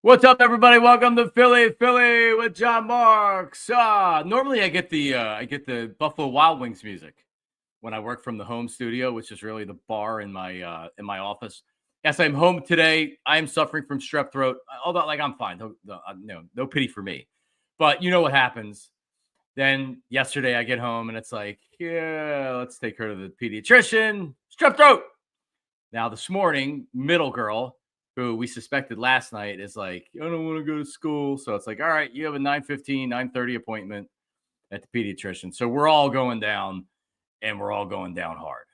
What's up, everybody? Welcome to Philly with John Marks. Normally I get the Buffalo Wild Wings music when I work from the home studio, which is really the bar in my office. Yes, I'm home today. I am suffering from strep throat. Although, I'm fine. No pity for me. But you know what happens? Then yesterday I get home and it's like, yeah, let's take her to the pediatrician. Strep throat. Now this morning, middle girl, who we suspected last night, is like, I don't want to go to school. So it's like, all right, you have a 9:15, 9:30 appointment at the pediatrician. So we're all going down, and we're all going down hard.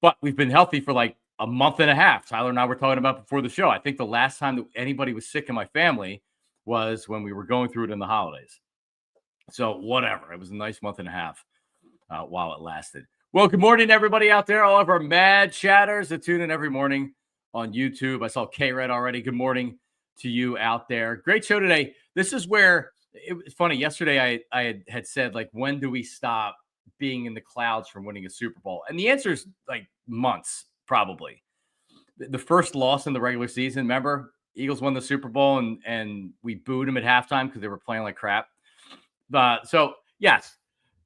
But we've been healthy for like a month and a half. Tyler and I were talking about before the show. I think the last time that anybody was sick in my family was when we were going through it in the holidays. So whatever. It was a nice month and a half while it lasted. Well, good morning, everybody out there. All of our mad chatters that tune in every morning on YouTube. I saw K-Red already. Good morning to you out there. Great show today. This is where it was funny. Yesterday, I had said, like, when do we stop being in the clouds from winning a Super Bowl? And the answer is like months, probably. The first loss in the regular season, remember? Eagles won the Super Bowl and we booed them at halftime because they were playing like crap. So, yes.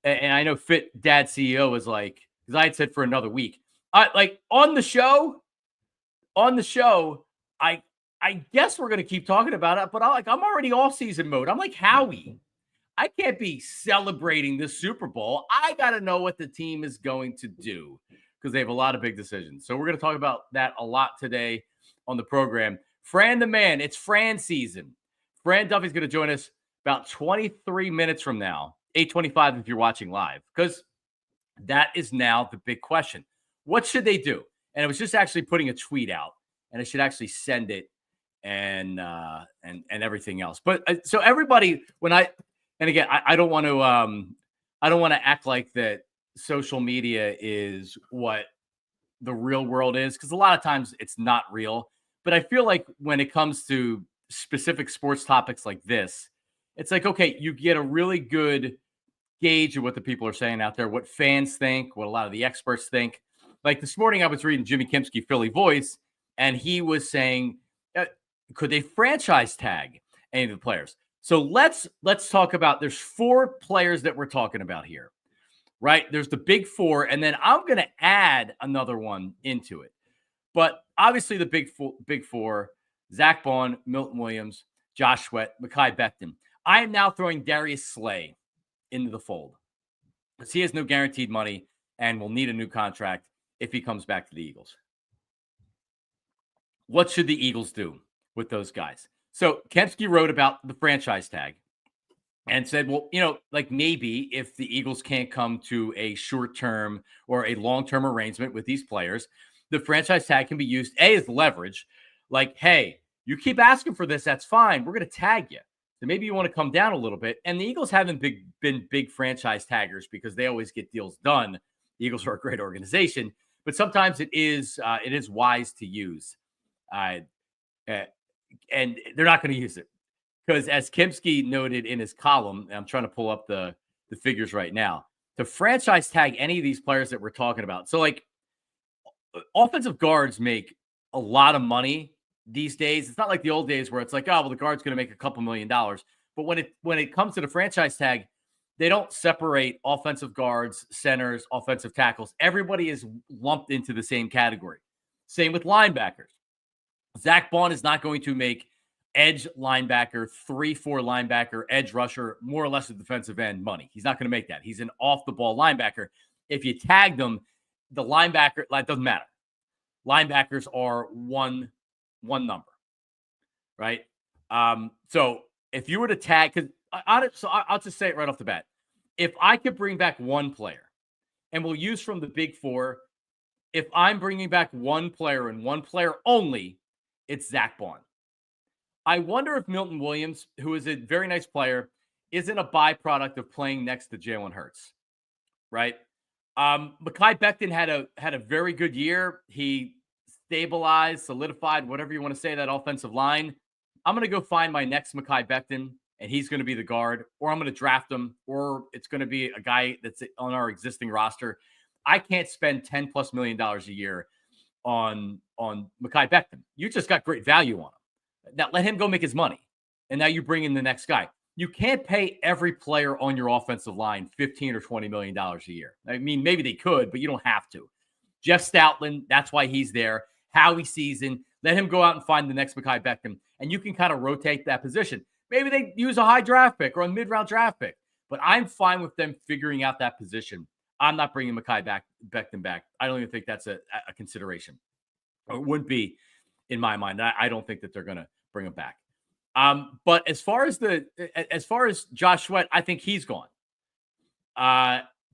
And I know Fit Dad CEO was like, because I had said for another week, on the show, I guess we're going to keep talking about it, but I'm already all season mode. I'm like Howie. I can't be celebrating this Super Bowl. I got to know what the team is going to do because they have a lot of big decisions. So we're going to talk about that a lot today on the program. Fran the man, it's Fran season. Fran Duffy's going to join us about 23 minutes from now, 8:25 if you're watching live, because that is now the big question. What should they do? And it was just actually putting a tweet out, and I should actually send it and everything else. But so everybody, I don't want to act like that social media is what the real world is, because a lot of times it's not real. But I feel like when it comes to specific sports topics like this, it's like, okay, you get a really good gauge of what the people are saying out there, what fans think, what a lot of the experts think. Like this morning, I was reading Jimmy Kempski, Philly Voice, and he was saying, could they franchise tag any of the players? So let's talk about, there's four players that we're talking about here, right? There's the big four, and then I'm going to add another one into it. But obviously the big four, Zack Baun, Milton Williams, Josh Sweat, Mekhi Becton. I am now throwing Darius Slay into the fold because he has no guaranteed money and will need a new contract if he comes back to the Eagles. What should the Eagles do with those guys? So Kempski wrote about the franchise tag and said, well, maybe if the Eagles can't come to a short-term or a long-term arrangement with these players, the franchise tag can be used, as leverage. Like, hey, you keep asking for this, that's fine. We're going to tag you. So maybe you want to come down a little bit. And the Eagles haven't been big franchise taggers because they always get deals done. The Eagles are a great organization, but sometimes it is wise to use. And they're not going to use it because, as Kempski noted in his column, I'm trying to pull up the figures right now, to franchise tag any of these players that we're talking about. So, like, offensive guards make a lot of money these days. It's not like the old days where it's like, oh, well, the guard's going to make a couple $1 million. But when it comes to the franchise tag, they don't separate offensive guards, centers, offensive tackles. Everybody is lumped into the same category. Same with linebackers. Zack Baun is not going to make edge linebacker, 3-4 linebacker, edge rusher, more or less a defensive end money. He's not going to make that. He's an off-the-ball linebacker. If you tag them, the linebacker, it doesn't matter. Linebackers are one number, right? So if you were to tag, because I'll just say it right off the bat. If I could bring back one player, and we'll use from the big four, if I'm bringing back one player and one player only, it's Zack Baun. I wonder if Milton Williams, who is a very nice player, isn't a byproduct of playing next to Jalen Hurts, right? Mekhi Becton had a very good year. He stabilized, solidified, whatever you want to say, that offensive line. I'm going to go find my next Mekhi Becton, and he's going to be the guard, or I'm going to draft him, or it's going to be a guy that's on our existing roster. I can't spend $10+ million a year on Mekhi Becton. You just got great value on Now let him go make his money. And now you bring in the next guy. You can't pay every player on your offensive line $15 or $20 million a year. I mean, maybe they could, but you don't have to. Jeff Stoutland, that's why he's there. Howie season, let him go out and find the next Mekhi Becton, and you can kind of rotate that position. Maybe they use a high draft pick or a mid-round draft pick, but I'm fine with them figuring out that position. I'm not bringing Mekhi Becton back. I don't even think that's a consideration. Or it wouldn't be in my mind. I don't think that they're going to bring him back. But as far as Josh Sweat, I think he's gone.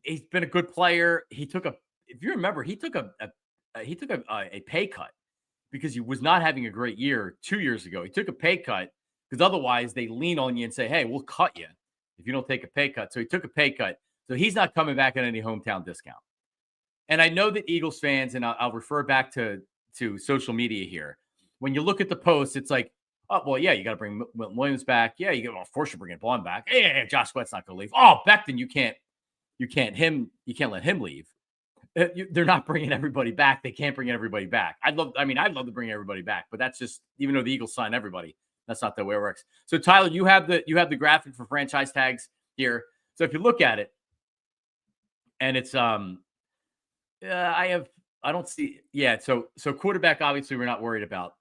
He's been a good player. If you remember, he took a pay cut because he was not having a great year 2 years ago. He took a pay cut because otherwise they lean on you and say, hey, we'll cut you if you don't take a pay cut. So he took a pay cut. So he's not coming back at any hometown discount. And I know that Eagles fans, and I'll refer back to social media here. When you look at the posts, it's like, oh, well, yeah, you got to bring Milton Williams back. Yeah, of course you're bringing Baun back. Yeah, Josh Sweat's not going to leave. Oh, Becton, you can't let him leave. They're not bringing everybody back. They can't bring everybody back. I'd love to bring everybody back, but that's just, even though the Eagles sign everybody, that's not the way it works. So Tyler, you have the graphic for franchise tags here. So if you look at it, and it's I don't see. Yeah. So quarterback, obviously we're not worried about.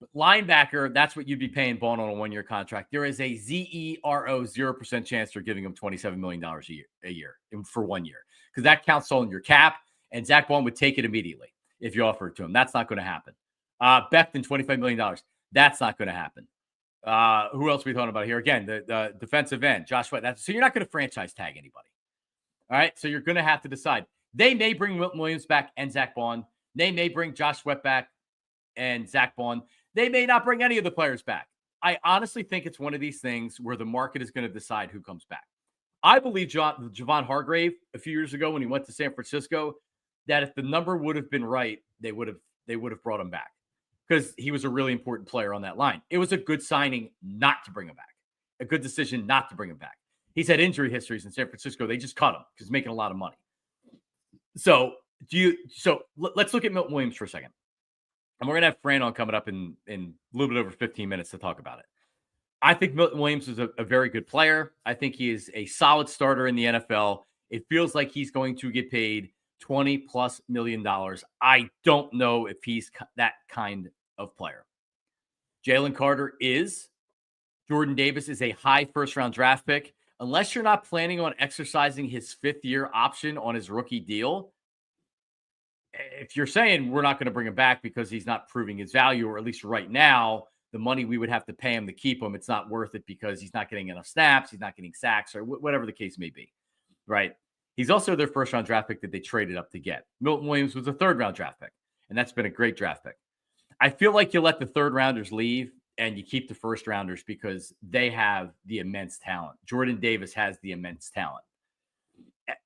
But linebacker, that's what you'd be paying Baun on a 1-year contract. There is a 0% chance they're giving him $27 million a year for 1 year, because that counts on your cap, and Zack Baun would take it immediately if you offer it to him. That's not going to happen. Becton, $25 million. That's not going to happen. Who else are we talking about here? Again, the defensive end, Josh Sweat. So you're not going to franchise tag anybody. All right, so you're going to have to decide. They may bring Milton Williams back and Zack Baun. They may bring Josh Sweat back and Zack Baun. They may not bring any of the players back. I honestly think it's one of these things where the market is going to decide who comes back. I believe Javon Hargrave a few years ago when he went to San Francisco, that if the number would have been right, they would have brought him back because he was a really important player on that line. It was a good signing not to bring him back, a good decision not to bring him back. He's had injury histories in San Francisco. They just cut him because he's making a lot of money. So let's look at Milton Williams for a second. And we're going to have Fran on coming up in a little bit over 15 minutes to talk about it. I think Milton Williams is a very good player. I think he is a solid starter in the NFL. It feels like he's going to get paid $20+ million. I don't know if he's that kind of player. Jalen Carter is. Jordan Davis is a high first-round draft pick. Unless you're not planning on exercising his 5th-year option on his rookie deal, if you're saying we're not going to bring him back because he's not proving his value, or at least right now, the money we would have to pay him to keep him, it's not worth it because he's not getting enough snaps, he's not getting sacks, or whatever the case may be, right? He's also their first-round draft pick that they traded up to get. Milton Williams was a 3rd-round draft pick, and that's been a great draft pick. I feel like you let the 3rd-rounders leave and you keep the 1st-rounders because they have the immense talent. Jordan Davis has the immense talent.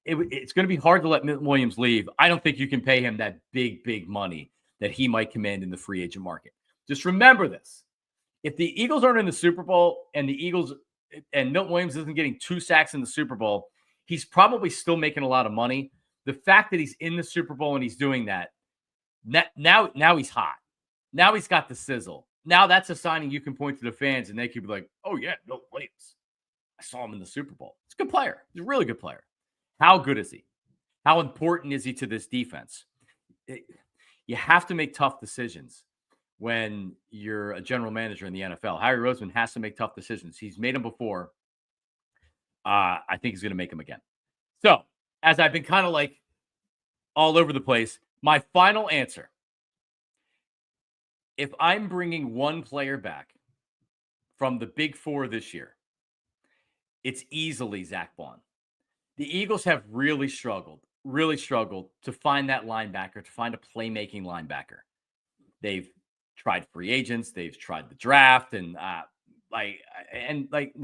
It's going to be hard to let Milton Williams leave. I don't think you can pay him that big money that he might command in the free agent market. Just remember this. If the Eagles aren't in the Super Bowl and Milton Williams isn't getting 2 sacks in the Super Bowl, he's probably still making a lot of money. The fact that he's in the Super Bowl and he's doing that, now he's hot. Now he's got the sizzle. Now that's a signing you can point to the fans and they could be like, oh, yeah, Milton Williams. I saw him in the Super Bowl. He's a good player. He's a really good player. How good is he? How important is he to this defense? You have to make tough decisions when you're a general manager in the NFL. Howie Roseman has to make tough decisions. He's made them before. I think he's going to make them again. So, as I've been kind of like all over the place, my final answer. If I'm bringing one player back from the Big Four this year, it's easily Zack Baun. The Eagles have really struggled to find that linebacker, to find a playmaking linebacker. They've tried free agents, they've tried the draft, and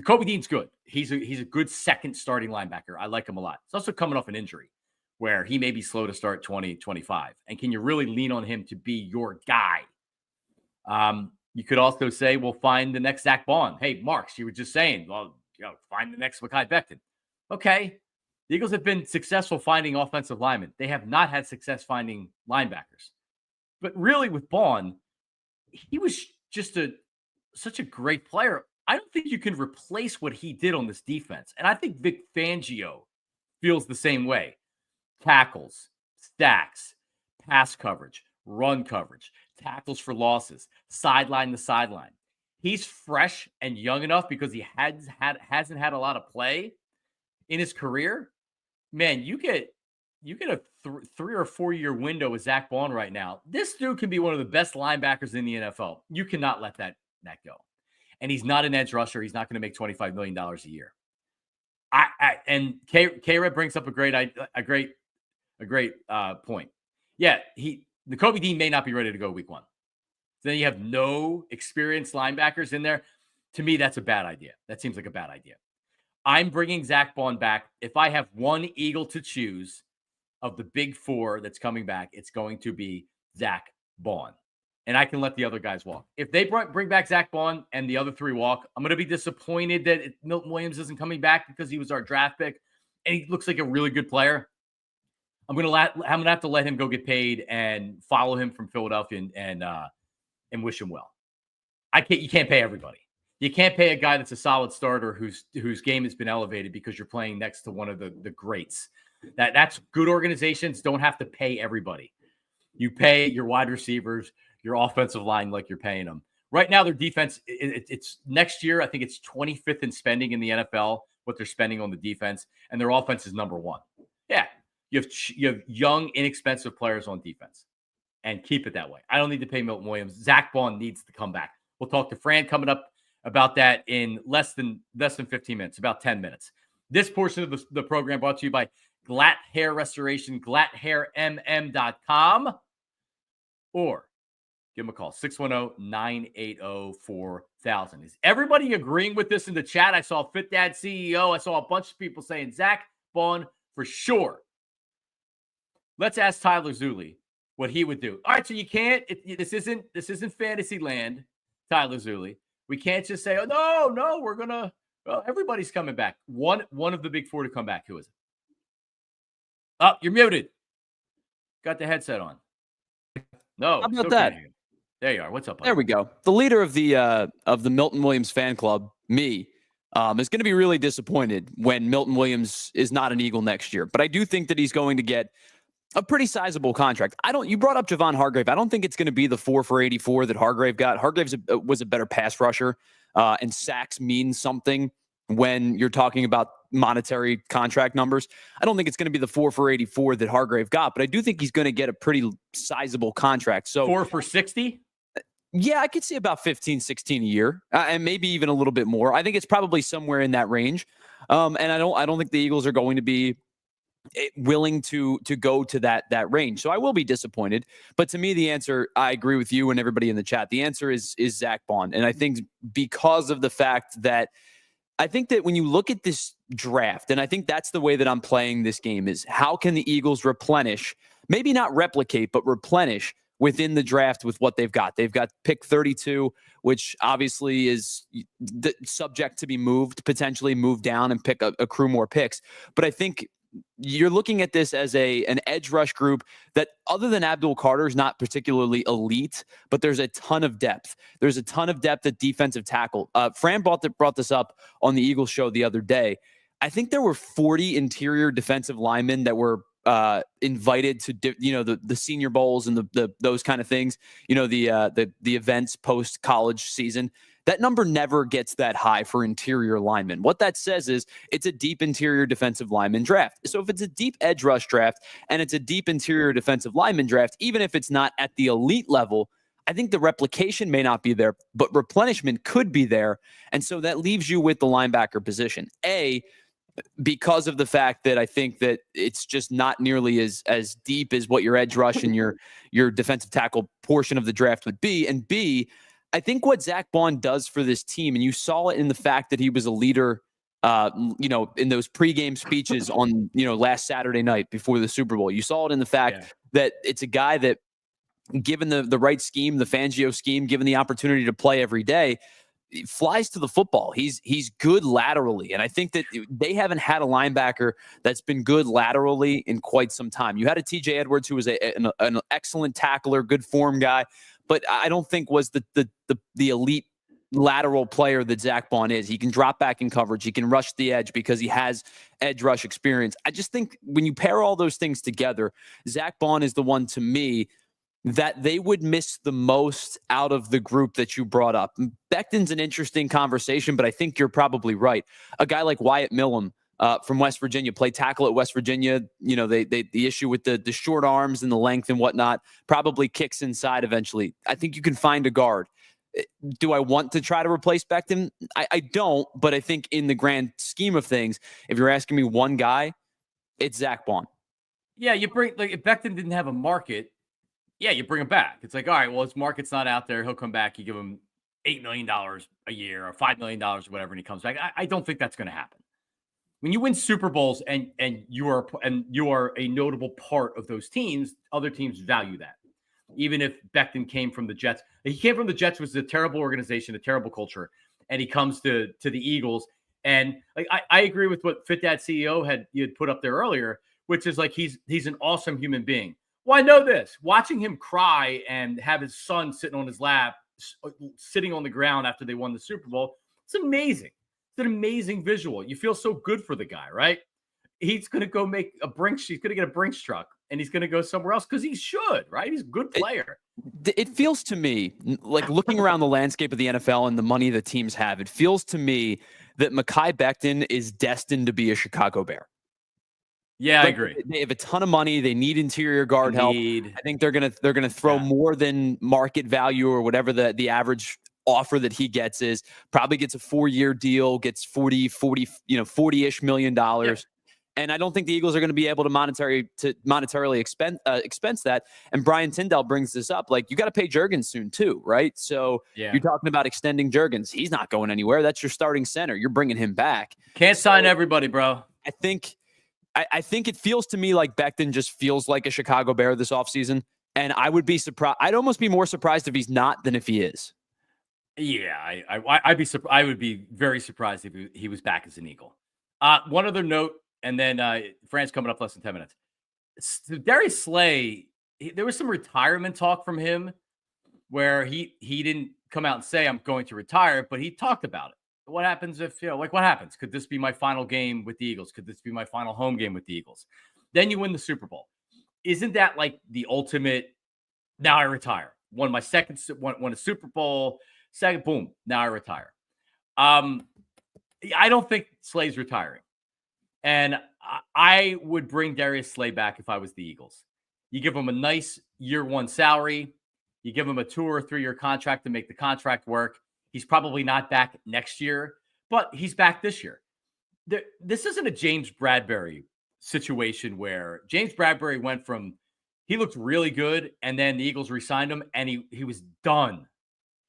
Kobe Dean's good. He's a good second starting linebacker. I like him a lot. He's also coming off an injury where he may be slow to start 2025. And can you really lean on him to be your guy? You could also say, well, find the next Zack Baun. Hey, Marks, you were just saying, well, find the next Mekhi Becton. Okay. The Eagles have been successful finding offensive linemen. They have not had success finding linebackers. But really with Baun, he was just a such a great player. I don't think you can replace what he did on this defense. And I think Vic Fangio feels the same way. Tackles, stacks, pass coverage, run coverage, tackles for losses, sideline to sideline. He's fresh and young enough because he hasn't had a lot of play in his career. Man, you get a 3 or 4 year window with Zack Baun right now. This dude can be one of the best linebackers in the NFL. You cannot let that go. And he's not an edge rusher. He's not going to make $25 million a year. And K-Red brings up a great point. Yeah, the Kobe Dean may not be ready to go week 1. Then you have no experienced linebackers in there. To me, that's a bad idea. That seems like a bad idea. I'm bringing Zack Baun back. If I have one Eagle to choose of the big 4 that's coming back, it's going to be Zack Baun. And I can let the other guys walk. If they bring back Zack Baun and the other 3 walk, I'm going to be disappointed that Milton Williams isn't coming back because he was our draft pick and he looks like a really good player. I'm going to have to let him go get paid and follow him from Philadelphia and wish him well. You can't pay everybody. You can't pay a guy that's a solid starter whose game has been elevated because you're playing next to one of the greats. That's good. Organizations don't have to pay everybody. You pay your wide receivers, your offensive line like you're paying them. Right now, their defense, it's next year, I think it's 25th in spending in the NFL, what they're spending on the defense, and their offense is number 1. Yeah, you have young, inexpensive players on defense, and keep it that way. I don't need to pay Milton Williams. Zack Baun needs to come back. We'll talk to Fran coming up about that in less than 15 minutes, about 10 minutes. This portion of the program brought to you by Glatt Hair Restoration, glatthairmm.com, or give them a call, 610-980-4000. Is everybody agreeing with this in the chat? I saw Fit Dad CEO. I saw a bunch of people saying Zack Baun for sure. Let's ask Tyler Zulli what he would do. All right, so you can't. This isn't fantasy land, Tyler Zulli. We can't just say, oh no, we're gonna. Well, everybody's coming back. One of the big 4 to come back. Who is it? Oh, you're muted. Got the headset on. No. How about that? There you are. What's up, buddy? There we go. The leader of the Milton Williams fan club, me, is going to be really disappointed when Milton Williams is not an Eagle next year. But I do think that he's going to get a pretty sizable contract. You brought up Javon Hargrave. I don't think it's going to be the 4 for 84 that Hargrave got. Hargrave was a better pass rusher, and sacks mean something when you're talking about monetary contract numbers. I don't think it's going to be the 4 for 84 that Hargrave got, but I do think he's going to get a pretty sizable contract. So 4 for 60? Yeah, I could see about 15, 16 a year, and maybe even a little bit more. I think it's probably somewhere in that range. And I don't think the Eagles are going to be willing to go to that range. So I will be disappointed. But to me, the answer, I agree with you and everybody in the chat. The answer is Zack Baun. And I think because of the fact that I think that when you look at this draft, and I think that's the way that I'm playing this game, is how can the Eagles replenish, maybe not replicate, but replenish within the draft with what they've got. They've got pick 32, which obviously is subject to be moved, potentially moved down and pick accrue more picks. But I think you're looking at this as an edge rush group that, other than Abdul Carter, is not particularly elite, but there's a ton of depth. There's a ton of depth at defensive tackle. Fran brought this up on the Eagles show the other day. I think there were 40 interior defensive linemen that were invited to the Senior Bowls and the those kind of things. The events post college season. That number never gets that high for interior linemen. What that says is it's a deep interior defensive lineman draft. So if it's a deep edge rush draft and it's a deep interior defensive lineman draft, even if it's not at the elite level, I think the replication may not be there, but replenishment could be there. And so that leaves you with the linebacker position. Because of the fact that I think that it's just not nearly as deep as what your edge rush and your defensive tackle portion of the draft would be. And B, I think what Zack Baun does for this team, and you saw it in the fact that he was a leader, in those pregame speeches on, last Saturday night before the Super Bowl. You saw it in the fact that it's a guy that, given the right scheme, the Fangio scheme, given the opportunity to play every day, he flies to the football. He's good laterally. And I think that they haven't had a linebacker that's been good laterally in quite some time. You had a TJ Edwards who was an excellent tackler, good form guy, but I don't think was the elite lateral player that Zack Baun is. He can drop back in coverage. He can rush the edge because he has edge rush experience. I just think when you pair all those things together, Zack Baun is the one to me that they would miss the most out of the group that you brought up. Becton's an interesting conversation, but I think you're probably right. A guy like Wyatt Millum from West Virginia, played tackle at West Virginia. You know, the issue with the short arms and the length and whatnot, probably kicks inside eventually. I think you can find a guard. Do I want to try to replace Becton? I don't, but I think in the grand scheme of things, if you're asking me one guy, it's Zack Baun. Yeah, you bring, like, if Becton didn't have a market, yeah, you bring him back. It's like, all right, well, his market's not out there. He'll come back. You give him $8 million a year or $5 million or whatever, and he comes back. I don't think that's going to happen. When you win Super Bowls and you are a notable part of those teams, other teams value that. Even if Becton came from the Jets, he came from the Jets, was a terrible organization, a terrible culture, and he comes to the Eagles. And like I agree with what Fit Dad CEO had put up there earlier, which is like he's an awesome human being. Well, I know this. Watching him cry and have his son sitting on his lap, sitting on the ground after they won the Super Bowl, it's amazing. It's an amazing visual. You feel so good for the guy, right? He's going to go make a Brinks. He's going to get a Brinks truck, and he's going to go somewhere else because he should, right? He's a good player. It feels to me, like looking around the landscape of the NFL and the money the teams have, it feels to me that Mekhi Becton is destined to be a Chicago Bear. Yeah, I agree. They have a ton of money. They need interior guard help. I think they're gonna throw more than market value or whatever the average offer that he gets is. Probably gets a 4-year deal, gets 40-ish million dollars. Yeah. And I don't think the Eagles are going to be able to monetarily expense that. And Brian Tyndall brings this up. Like, you got to pay Juergens soon too, right? So you're talking about extending Juergens. He's not going anywhere. That's your starting center. You're bringing him back. Can't sign everybody, bro. I think it feels to me like Becton just feels like a Chicago Bear this offseason. And I would be surprised. I'd almost be more surprised if he's not than if he is. Yeah, I would be very surprised if he was back as an Eagle. One other note, and then Fran's coming up less than 10 minutes. Darius Slay, there was some retirement talk from him where he didn't come out and say, I'm going to retire, but he talked about it. What happens if, what happens? Could this be my final game with the Eagles? Could this be my final home game with the Eagles? Then you win the Super Bowl. Isn't that like the ultimate, now I retire? Won a Super Bowl, second, boom, now I retire. I don't think Slay's retiring. And I would bring Darius Slay back if I was the Eagles. You give him a nice year one salary. You give him a 2 or 3 year contract to make the contract work. He's probably not back next year, but he's back this year. This isn't a James Bradbury situation where James Bradbury went from, he looked really good, and then the Eagles re-signed him, and he was done.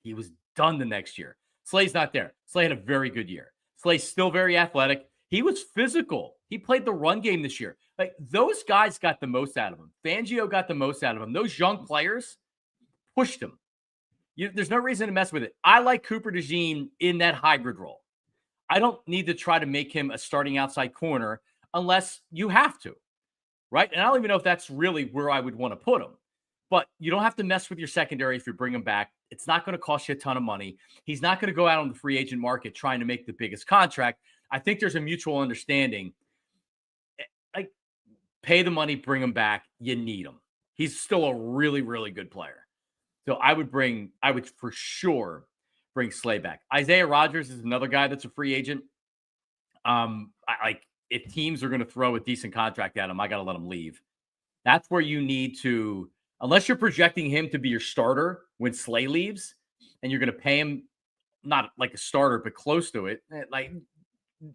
He was done the next year. Slay's not there. Slay had a very good year. Slay's still very athletic. He was physical. He played the run game this year. Like, those guys got the most out of him. Fangio got the most out of him. Those young players pushed him. There's no reason to mess with it. I like Cooper DeJean in that hybrid role. I don't need to try to make him a starting outside corner unless you have to, right? And I don't even know if that's really where I would want to put him. But you don't have to mess with your secondary if you bring him back. It's not going to cost you a ton of money. He's not going to go out on the free agent market trying to make the biggest contract. I think there's a mutual understanding. Like, pay the money, bring him back. You need him. He's still a really, really good player. So I would for sure bring Slay back. Isaiah Rodgers is another guy that's a free agent. If teams are going to throw a decent contract at him, I got to let him leave. That's where you need to, unless you're projecting him to be your starter when Slay leaves, and you're going to pay him not like a starter, but close to it. Like,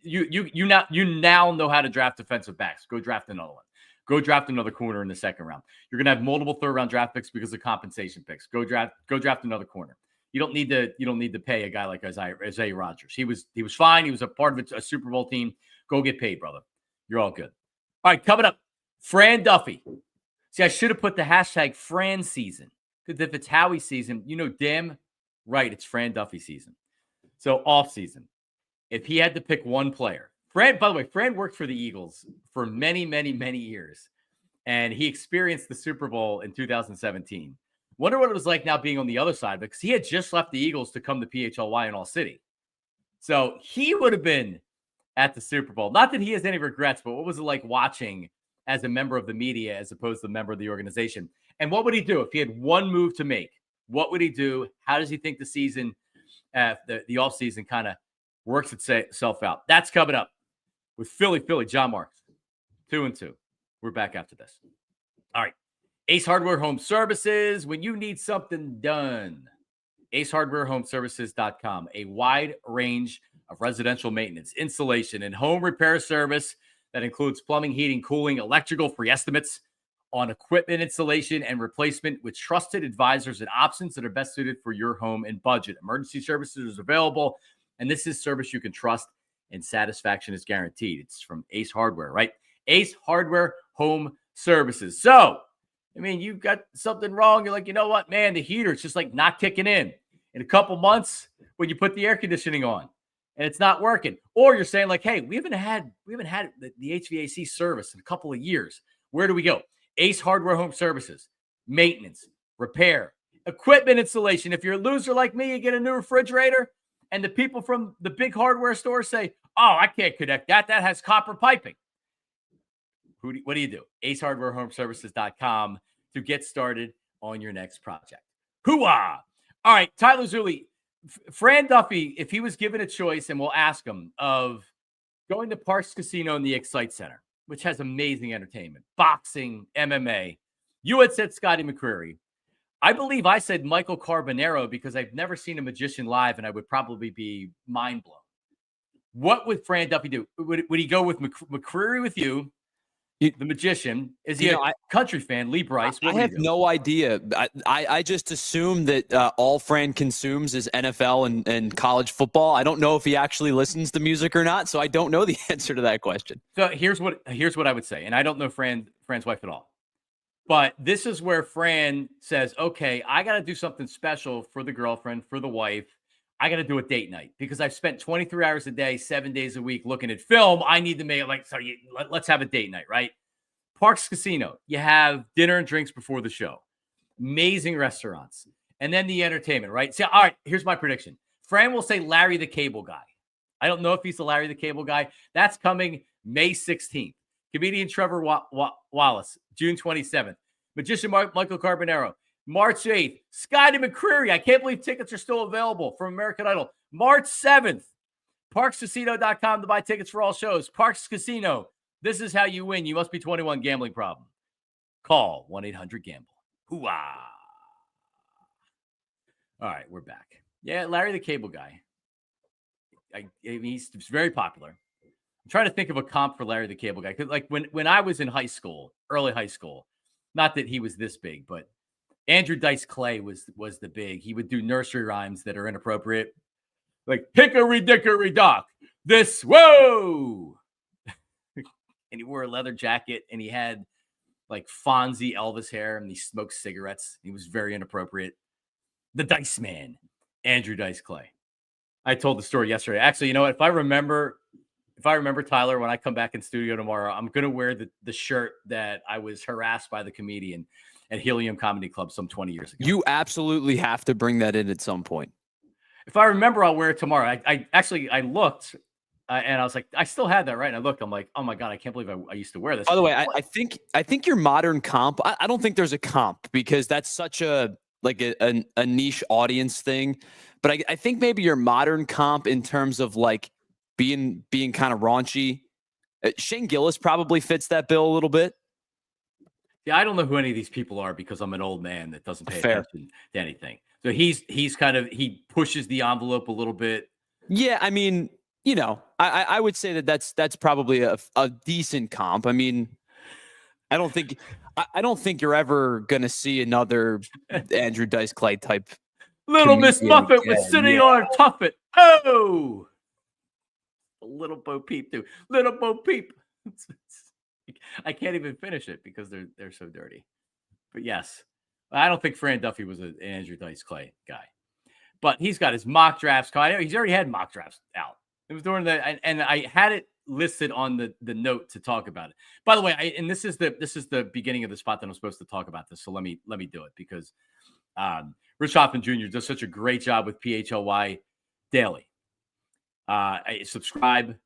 you now know how to draft defensive backs. Go draft another one. Go draft another corner in the second round. You're going to have multiple third-round draft picks because of compensation picks. Go draft another corner. You don't need to pay a guy like Isaiah Rodgers. He was fine. He was a part of a Super Bowl team. Go get paid, brother. You're all good. All right, coming up, Fran Duffy. See, I should have put the hashtag Fran season, because if it's Howie season, damn right it's Fran Duffy season. So off season, if he had to pick one player. Fran, by the way, Fran worked for the Eagles for many, many, many years, and he experienced the Super Bowl in 2017. Wonder what it was like now being on the other side, because he had just left the Eagles to come to PHLY in All-City. So he would have been at the Super Bowl. Not that he has any regrets, but what was it like watching as a member of the media as opposed to a member of the organization? And what would he do if he had one move to make? What would he do? How does he think the season, the offseason kind of works itself out? That's coming up with Philly, John Marks, 2-2. We're back after this. All right. Ace Hardware Home Services. When you need something done, AceHardwareHomeServices.com. A wide range of residential maintenance, installation, and home repair service that includes plumbing, heating, cooling, electrical, free estimates on equipment installation and replacement with trusted advisors and options that are best suited for your home and budget. Emergency services is available, and this is service you can trust, and satisfaction is guaranteed. It's from Ace Hardware, right? Ace Hardware Home Services. So, I mean, you've got something wrong. You're like, you know what, man, the heater, it's just like not kicking in. In a couple months, when you put the air conditioning on and it's not working, or you're saying like, hey, we haven't had the HVAC service in a couple of years. Where do we go? Ace Hardware Home Services, maintenance, repair, equipment installation. If you're a loser like me, you get a new refrigerator, and the people from the big hardware store say, oh, I can't connect that. That has copper piping. What do you do? AceHardwareHomeServices.com to get started on your next project. Hooah! All right, Tyler Zulli, Fran Duffy, if he was given a choice, and we'll ask him, of going to Parks Casino in the Excite Center, which has amazing entertainment, boxing, MMA. You had said Scotty McCreery. I believe I said Michael Carbonero because I've never seen a magician live, and I would probably be mind blown. What would Fran Duffy do? Would he go with McCreery with you? The magician, is he a country fan? Lee Bryce. I have no idea. I just assume that all Fran consumes is NFL and college football. I don't know if he actually listens to music or not, so I don't know the answer to that question. So here's what I would say, and I don't know Fran's wife at all, but this is where Fran says, okay, I got to do something special for the girlfriend, for the wife. I got to do a date night because I've spent 23 hours a day, 7 days a week looking at film. I need to make it let's have a date night, right? Parks Casino, you have dinner and drinks before the show. Amazing restaurants. And then the entertainment, right? So, all right, here's my prediction. Fran will say Larry the Cable Guy. I don't know if he's the Larry the Cable Guy. That's coming May 16th. Comedian Trevor Wallace, June 27th. Magician Michael Carbonero, March 8th. Scotty McCreery. I can't believe tickets are still available from American Idol. March 7th. ParksCasino.com to buy tickets for all shows. Parks Casino. This is how you win. You must be 21. Gambling problem. Call 1-800-GAMBLE. Hooah. All right, we're back. Yeah, Larry the Cable Guy. I mean, he's very popular. I'm trying to think of a comp for Larry the Cable Guy. Like when I was in high school, early high school, not that he was this big, but Andrew Dice Clay was the big. He would do nursery rhymes that are inappropriate. Like, hickory dickory dock, this, whoa! And he wore a leather jacket, and he had like Fonzie Elvis hair, and he smoked cigarettes. He was very inappropriate. The Dice Man, Andrew Dice Clay. I told the story yesterday. Actually, you know what? If I remember, Tyler, when I come back in studio tomorrow, I'm going to wear the shirt that I was harassed by the comedian at Helium Comedy Club some 20 years ago. You absolutely have to bring that in at some point. If I remember, I'll wear it tomorrow. I looked and I was like, I still had that, right? And I looked, I'm like, oh my God, I can't believe I used to wear this. By the way, I think your modern comp, I don't think there's a comp because that's such a niche audience thing. But I think maybe your modern comp in terms of like being kind of raunchy, Shane Gillis probably fits that bill a little bit. Yeah, I don't know who any of these people are because I'm an old man that doesn't pay attention to anything. So he's kind of, he pushes the envelope a little bit. Yeah, I mean, you know, I would say that's probably a decent comp. I mean, I don't think you're ever gonna see another Andrew Dice Clay type. Little Miss Muffet with City on Tuffet. Oh, a little Bo Peep too. Little Bo Peep. I can't even finish it because they're so dirty. But yes, I don't think Fran Duffy was an Andrew Dice Clay guy. But he's got his mock drafts. He's already had mock drafts out. It was during and I had it listed on the note to talk about it. By the way, and this is the beginning of the spot that I'm supposed to talk about this. So let me do it because Rich Hoffman Jr. does such a great job with PHLY Daily. I subscribe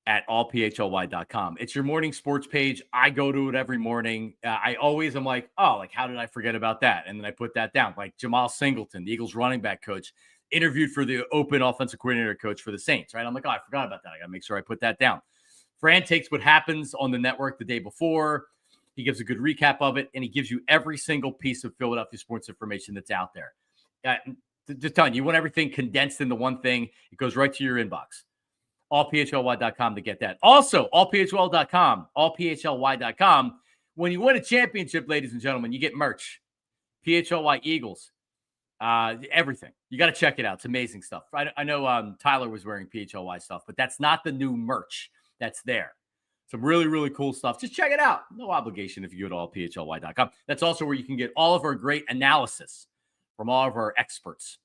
at allphly.com. It's your morning sports page. I go to it every morning. I always am like, oh, like, how did I forget about that? And then I put that down. Like Jamal Singleton, the Eagles running back coach, interviewed for the open offensive coordinator coach for the Saints, right? I'm like, oh, I forgot about that. I got to make sure I put that down. Fran takes what happens on the network the day before. He gives a good recap of it, and he gives you every single piece of Philadelphia sports information that's out there. Just telling you, you want everything condensed into one thing. It goes right to your inbox. allphly.com to get that. Also, allphly.com. When you win a championship, ladies and gentlemen, you get merch. PHLY Eagles. Everything. You got to check it out. It's amazing stuff. I know Tyler was wearing PHLY stuff, but that's not the new merch that's there. Some really, really cool stuff. Just check it out. No obligation if you go to allphly.com. That's also where you can get all of our great analysis from all of our experts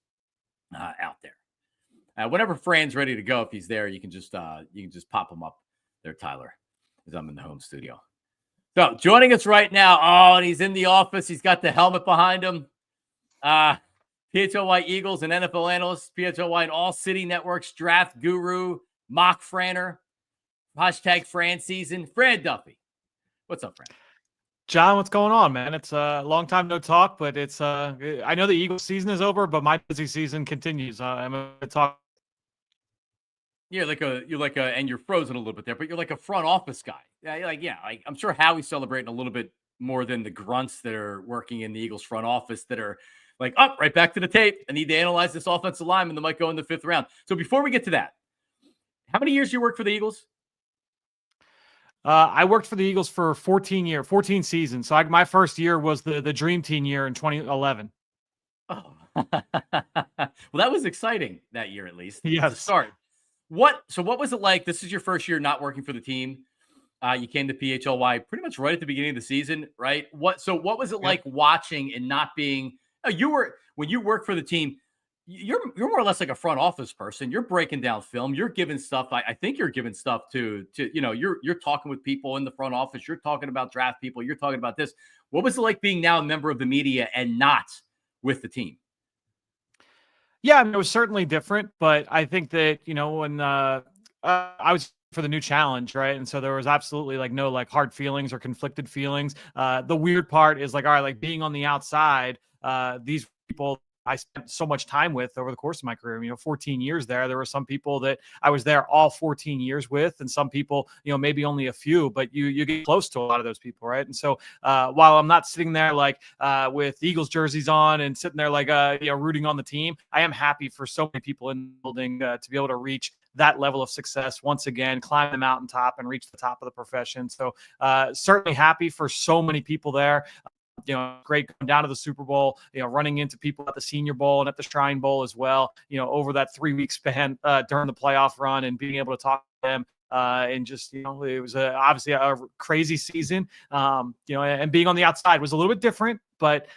out there. Whenever Fran's ready to go, if he's there, you can just pop him up there, Tyler, as I'm in the home studio. So joining us right now, and he's in the office. He's got the helmet behind him. PHLY Eagles and NFL analyst, PHLY and All-City Networks draft guru, mock Franner, hashtag Fran season, Fran Duffy. What's up, Fran? John, what's going on, man? It's a long time no talk, but it's I know the Eagles season is over, but my busy season continues. I'm going to talk. You're and you're frozen a little bit there, but you're like a front office guy. I'm sure Howie's celebrating a little bit more than the grunts that are working in the Eagles front office that are like, right back to the tape. I need to analyze this offensive lineman that might go in the 5th round. So before we get to that, how many years you work for the Eagles? I worked for the Eagles for 14 seasons. So my first year was the Dream Team year in 2011. Oh, well, that was exciting that year, at least. Yes. To start. What was it like? This is your first year not working for the team. You came to PHLY pretty much right at the beginning of the season, right? What was it like watching and not being? When you work for the team, you're more or less like a front office person. You're breaking down film. You're giving stuff. I think you're giving stuff to you're talking with people in the front office. You're talking about draft people. You're talking about this. What was it like being now a member of the media and not with the team? Yeah, I mean, it was certainly different, but I think that, when I was for the new challenge, right? And so there was absolutely no hard feelings or conflicted feelings. The weird part is all right, being on the outside, these people I spent so much time with over the course of my career, 14 years there. There were some people that I was there all 14 years with, and some people, maybe only a few, but you get close to a lot of those people, right? And so while I'm not sitting there with Eagles jerseys on and sitting there rooting on the team, I am happy for so many people in the building to be able to reach that level of success once again, climb the mountaintop and reach the top of the profession. So certainly happy for so many people there. Great going down to the Super Bowl, running into people at the Senior Bowl and at the Shrine Bowl as well, over that 3-week span during the playoff run and being able to talk to them. And just, it was obviously a crazy season, and being on the outside was a little bit different, but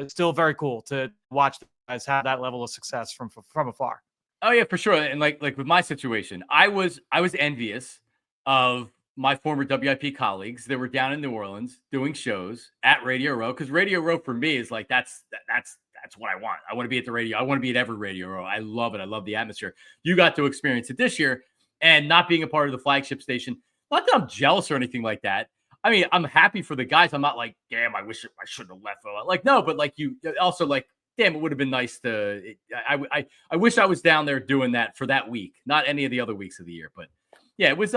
still very cool to watch the guys have that level of success from afar. Oh yeah, for sure. And like with my situation, I was envious of my former WIP colleagues that were down in New Orleans doing shows at Radio Row, because Radio Row for me is that's what I want. I want to be at the radio. I want to be at every Radio Row. I love it. I love the atmosphere. You got to experience it this year, and not being a part of the flagship station. Not that I'm jealous or anything like that. I mean, I'm happy for the guys. I'm not like, damn, I wish I shouldn't have left. No, but you also damn, it would have been nice to. I wish I was down there doing that for that week, not any of the other weeks of the year. But yeah, it was.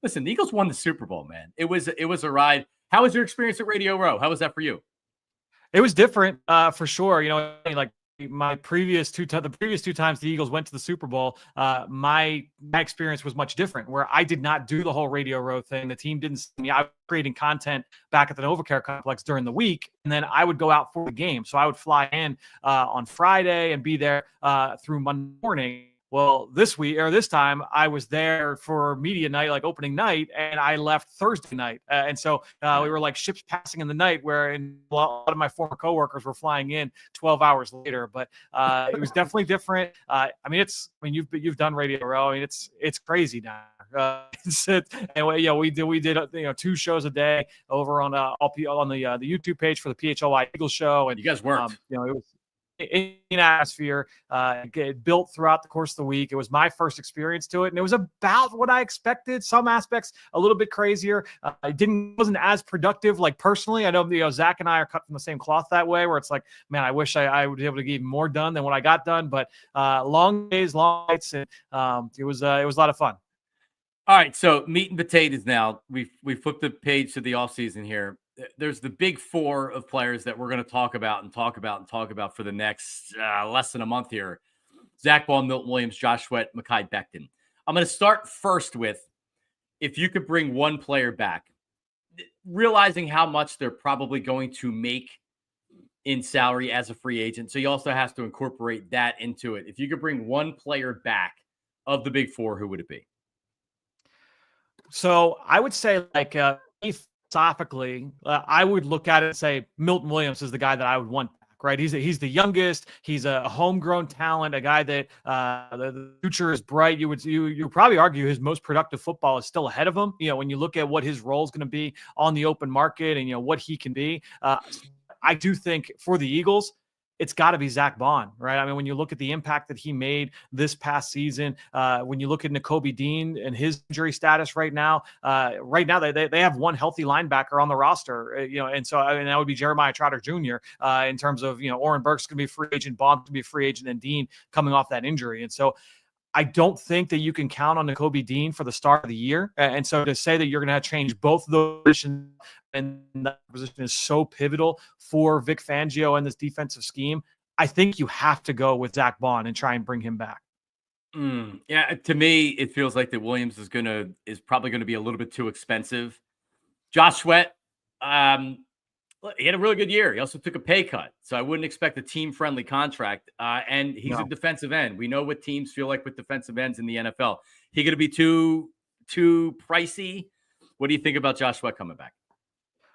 Listen, the Eagles won the Super Bowl, man. It was a ride. How was your experience at Radio Row? How was that for you? It was different, for sure. My previous two times the Eagles went to the Super Bowl, my experience was much different, where I did not do the whole Radio Row thing. The team didn't send me. I was creating content back at the NovaCare complex during the week, and then I would go out for the game. So I would fly in on Friday and be there through Monday morning. Well, this time I was there for media night, opening night, and I left Thursday night. And so we were ships passing in the night, where a lot of my former coworkers were flying in 12 hours later. But it was definitely different. You've done Radio Row. I mean, it's crazy now. And we did 2 shows a day over on the YouTube page for the PHLY Eagles show, and you guys worked. it was in atmosphere, built throughout the course of the week. It was my first experience to it, and it was about what I expected. Some aspects a little bit crazier. Wasn't as productive, like personally. I know Zach and I are cut from the same cloth that way, where it's like, man, I wish I would be able to get even more done than what I got done. But long days, long nights, and it was a lot of fun. All right, so meat and potatoes now. We flipped the page to the offseason here. There's the big 4 of players that we're going to talk about for the next less than a month here. Zack Baun, Milton Williams, Josh Sweat, Mekhi Becton. I'm going to start first with, if you could bring one player back, realizing how much they're probably going to make in salary as a free agent. So you also have to incorporate that into it. If you could bring one player back of the big 4, who would it be? So I would say, like, philosophically, I would look at it and say Milton Williams is the guy that I would want back, right? He's the youngest. He's a homegrown talent, a guy that the future is bright. You would probably argue his most productive football is still ahead of him. When you look at what his role is going to be on the open market and what he can be. I do think for the Eagles, it's got to be Zack Baun, right? I mean, when you look at the impact that he made this past season, when you look at Nakobe Dean and his injury status right now they have one healthy linebacker on the roster, and so that would be Jeremiah Trotter Jr. In terms of Oren Burks going to be a free agent, Baun going to be a free agent, and Dean coming off that injury, and so I don't think that you can count on Nakobe Dean for the start of the year. And so to say that you're going to have to change both of those positions, and that position is so pivotal for Vic Fangio and this defensive scheme, I think you have to go with Zack Baun and try and bring him back. Yeah, to me, it feels like that Williams is probably going to be a little bit too expensive. Josh Sweat, he had a really good year. He also took a pay cut, so I wouldn't expect a team-friendly contract. And he's a defensive end. We know what teams feel like with defensive ends in the NFL. He going to be too pricey? What do you think about Josh Sweat coming back?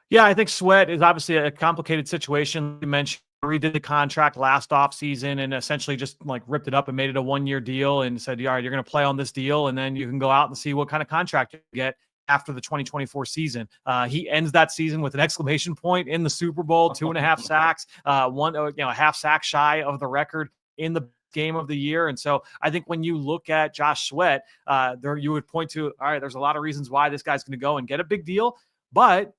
Yeah, I think Sweat is obviously a complicated situation. You mentioned redid the contract last offseason and essentially just like ripped it up and made it a 1-year deal and said, all right, you're going to play on this deal, and then you can go out and see what kind of contract you get after the 2024 season. He ends that season with an exclamation point in the Super Bowl, 2.5 sacks, a half sack shy of the record in the game of the year. And so I think when you look at Josh Sweat, you would point to, all right, there's a lot of reasons why this guy's going to go and get a big deal. But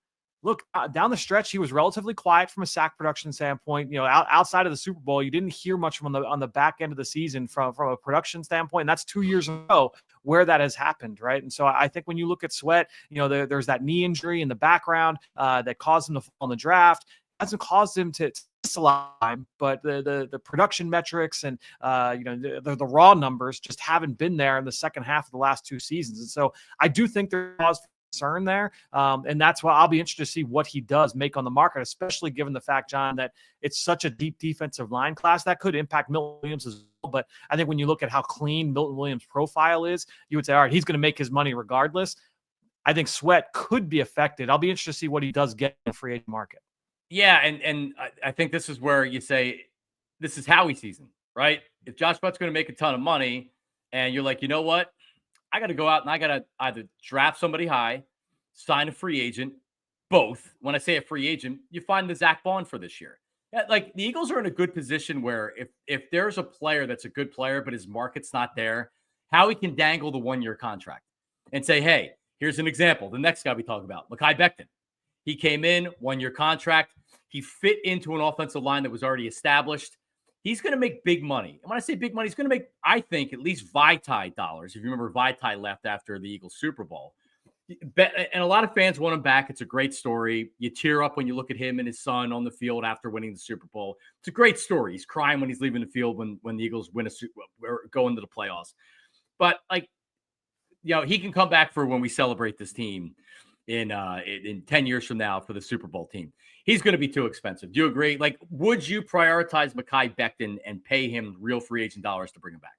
look, down the stretch, he was relatively quiet from a sack production standpoint. Outside of the Super Bowl, you didn't hear much from on the back end of the season from a production standpoint. And that's 2 years ago where that has happened, right? And so I think when you look at Sweat, there's that knee injury in the background that caused him to fall in the draft. It hasn't caused him to miss a lot of time, but the production metrics and the raw numbers just haven't been there in the second half of the last 2 seasons. And so I do think there's concern there. And that's why I'll be interested to see what he does make on the market, especially given the fact, John, that it's such a deep defensive line class that could impact Milton Williams as well. But I think when you look at how clean Milton Williams' profile is, you would say, all right, he's going to make his money regardless. I think Sweat could be affected. I'll be interested to see what he does get in the free agent market. Yeah, and I think this is where you say, this is Howie season, right? If Josh Sweat's going to make a ton of money and you're like, you know what? I got to go out and I got to either draft somebody high, sign a free agent, both. When I say a free agent, you find the Zack Baun for this year. Like, the Eagles are in a good position where if there's a player that's a good player, but his market's not there, Howie can dangle the 1-year contract and say, hey, here's an example. The next guy we talk about, Mekhi Becton. He came in, 1-year contract. He fit into an offensive line that was already established. He's going to make big money. And when I say big money, he's going to make, I think, at least Vitae dollars. If you remember, Vitae left after the Eagles Super Bowl. And a lot of fans want him back. It's a great story. You tear up when you look at him and his son on the field after winning the Super Bowl. It's a great story. He's crying when he's leaving the field when the Eagles win a Super Bowl or go into the playoffs. But, he can come back for when we celebrate this team in 10 years from now for the Super Bowl team. He's going to be too expensive. Do you agree? Like, would you prioritize Mekhi Becton and pay him real free agent dollars to bring him back?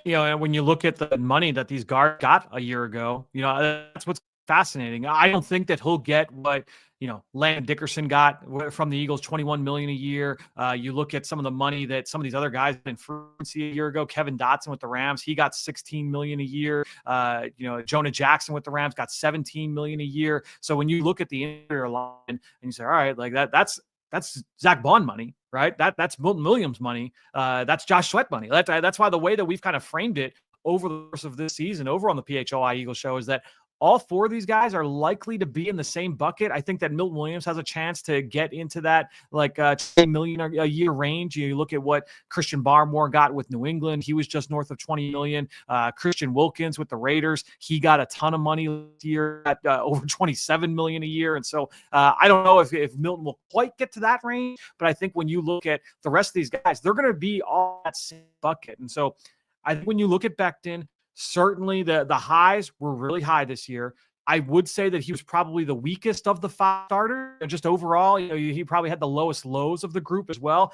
And when you look at the money that these guards got a year ago, that's what's fascinating. I don't think that he'll get what, Landon Dickerson got from the Eagles, $21 million a year. You look at some of the money that some of these other guys in free agency a year ago. Kevin Dotson with the Rams, he got $16 million a year. Jonah Jackson with the Rams got $17 million a year. So when you look at the interior line and you say, all right, like that's Zack Baun money, right? That's Milton Williams money. That's Josh Sweat money. That's why the way that we've kind of framed it over the course of this season over on the PHLY Eagle Show is that all four of these guys are likely to be in the same bucket. I think that Milton Williams has a chance to get into that $10 million a year range. You look at what Christian Barmore got with New England. He was just north of $20 million. Christian Wilkins with the Raiders, he got a ton of money this year at over $27 million a year. And so I don't know if Milton will quite get to that range, but I think when you look at the rest of these guys, they're going to be all that same bucket. And so I think when you look at Becton, certainly the highs were really high this year. I would say that he was probably the weakest of the five starters. Just overall, he probably had the lowest lows of the group as well.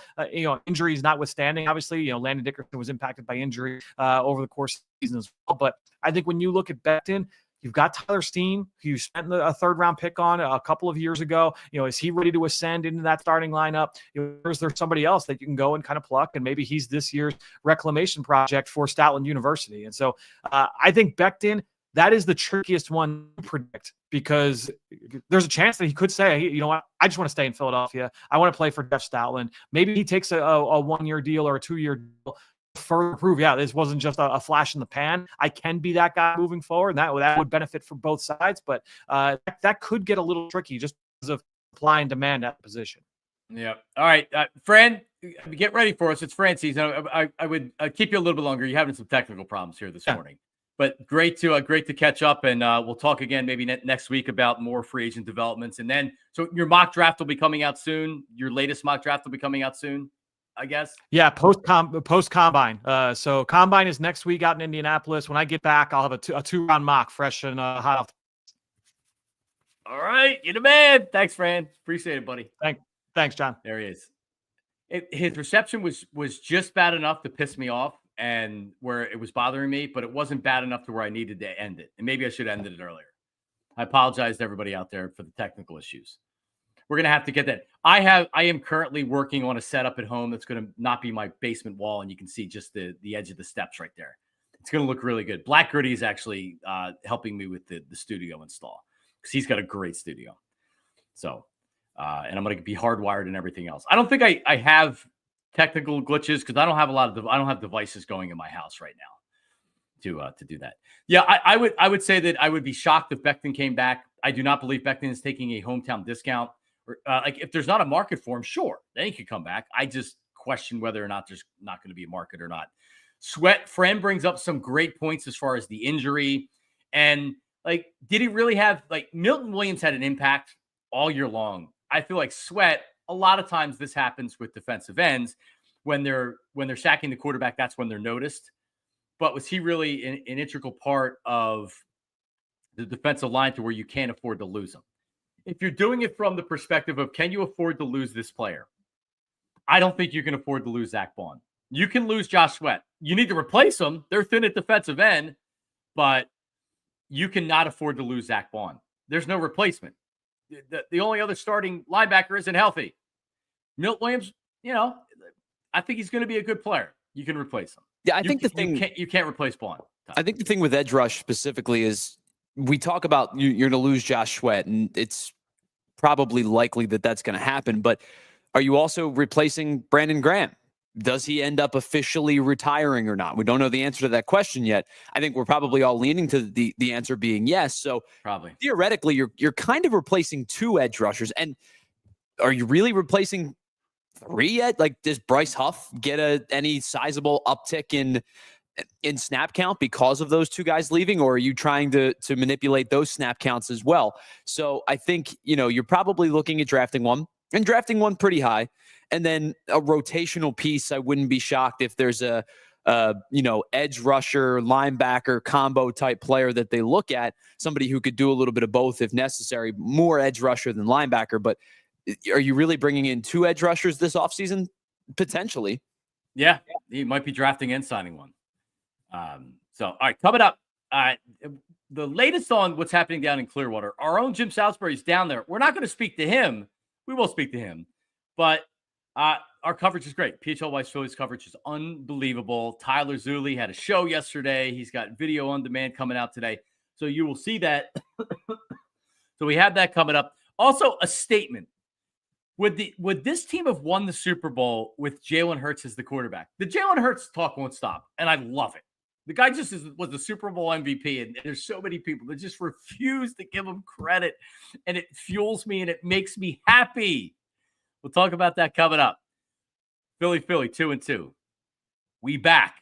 Injuries notwithstanding, obviously, Landon Dickerson was impacted by injury over the course of the season as well. But I think when you look at Becton, you've got Tyler Steen, who you spent a third-round pick on a couple of years ago. Is he ready to ascend into that starting lineup? Or is there somebody else that you can go and kind of pluck? And maybe he's this year's reclamation project for Stoutland University. And so I think Becton, that is the trickiest one to predict because there's a chance that he could say, you know what, I just want to stay in Philadelphia. I want to play for Jeff Stoutland. Maybe he takes a one-year deal or a two-year deal. Further prove, this wasn't just a flash in the pan. I can be that guy moving forward, and that would benefit for both sides. But that could get a little tricky just because of supply and demand at the position. Yeah. All right, Fran, get ready for us. It's Fran season. I would keep you a little bit longer. You're having some technical problems here this morning, but great to catch up, and we'll talk again maybe next week about more free agent developments. And then, so your mock draft will be coming out soon. Your latest mock draft will be coming out soon, I guess. Yeah, post combine. So combine is next week out in Indianapolis. When I get back, I'll have a two-round mock, fresh and hot off. All right, you're the man. Thanks, Fran. Appreciate it, buddy. Thanks, John. There he is. His reception was just bad enough to piss me off, and where it was bothering me, but it wasn't bad enough to where I needed to end it. And maybe I should have ended it earlier. I apologize to everybody out there for the technical issues. We're going to have to get that. I am currently working on a setup at home that's going to not be my basement wall, and you can see just the edge of the steps right there. It's going to look really good. Black Gritty is actually helping me with the studio install because he's got a great studio. So, and I'm going to be hardwired and everything else. I don't think I have technical glitches because I don't have I don't have devices going in my house right now to do that. Yeah, I would say that I would be shocked if Becton came back. I do not believe Becton is taking a hometown discount. If there's not a market for him, sure, then he could come back. I just question whether or not there's not going to be a market or not. Fran brings up some great points as far as the injury. And did he really have, Milton Williams had an impact all year long. I feel like Sweat, a lot of times this happens with defensive ends when they're sacking the quarterback, that's when they're noticed. But was he really an integral part of the defensive line to where you can't afford to lose him? If you're doing it from the perspective of, can you afford to lose this player? I don't think you can afford to lose Zack Baun. You can lose Josh Sweat. You need to replace him. They're thin at defensive end, but you cannot afford to lose Zack Baun. There's no replacement. The only other starting linebacker isn't healthy. Milton Williams, I think he's going to be a good player. You can replace him. Yeah, I think you can't replace Baun. I think the thing with edge rush specifically is we talk about you're going to lose Josh Sweat, and it's probably likely that that's going to happen. But are you also replacing Brandon Graham? Does he end up officially retiring or not? We don't know the answer to that question yet. I think we're probably all leaning to the answer being yes. So probably theoretically, you're kind of replacing two edge rushers. And are you really replacing three yet? Does Bryce Huff get any sizable uptick in snap count because of those two guys leaving, or are you trying to manipulate those snap counts as well? So I think, you're probably looking at drafting one pretty high, and then a rotational piece. I wouldn't be shocked if there's a edge rusher, linebacker combo type player that they look at, somebody who could do a little bit of both if necessary, more edge rusher than linebacker. But are you really bringing in two edge rushers this offseason? Potentially. Yeah, he might be drafting and signing one. So, all right, coming up, the latest on what's happening down in Clearwater. Our own Jim Salisbury's down there. We're not going to speak to him. We will speak to him, but our coverage is great. PHLY Phillies coverage is unbelievable. Tyler Zulli had a show yesterday. He's got video on demand coming out today, so you will see that. So we have that coming up. Also, a statement. Would this team have won the Super Bowl with Jalen Hurts as the quarterback? The Jalen Hurts talk won't stop, and I love it. The guy just was the Super Bowl MVP, and there's so many people that just refuse to give him credit, and it fuels me, and it makes me happy. We'll talk about that coming up. Philly, 2-2. We back.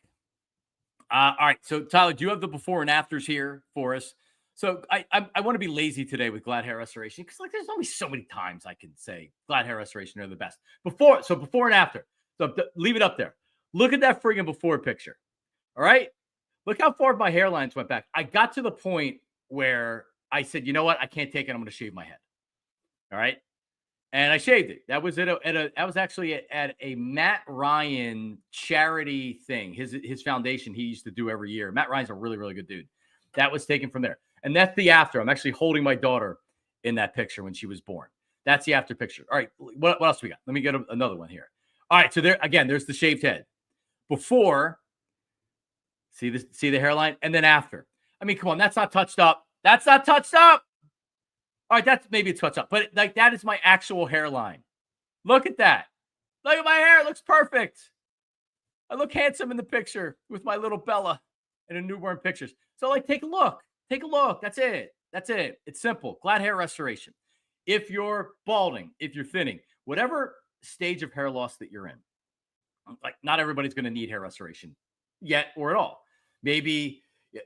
All right, so Tyler, do you have the before and afters here for us? So I want to be lazy today with Glad Hair Restoration because there's only so many times I can say Glad Hair Restoration are the best. Before and after. So leave it up there. Look at that friggin' before picture. All right? Look how far my hairlines went back. I got to the point where I said, you know what? I can't take it. I'm going to shave my head. All right? And I shaved it. That was actually at a Matt Ryan charity thing. His foundation he used to do every year. Matt Ryan's a really, really good dude. That was taken from there. And that's the after. I'm actually holding my daughter in that picture when she was born. That's the after picture. All right. What else we got? Let me get another one here. All right. So there's the shaved head. Before, see the hairline? And then after. I mean, come on. That's not touched up. That's not touched up. All right. That's maybe it's touched up. But that is my actual hairline. Look at that. Look at my hair. It looks perfect. I look handsome in the picture with my little Bella in a newborn pictures. So take a look. Take a look. That's it. It's simple. Glad Hair Restoration. If you're balding, if you're thinning, whatever stage of hair loss that you're in, not everybody's going to need hair restoration yet or at all. Maybe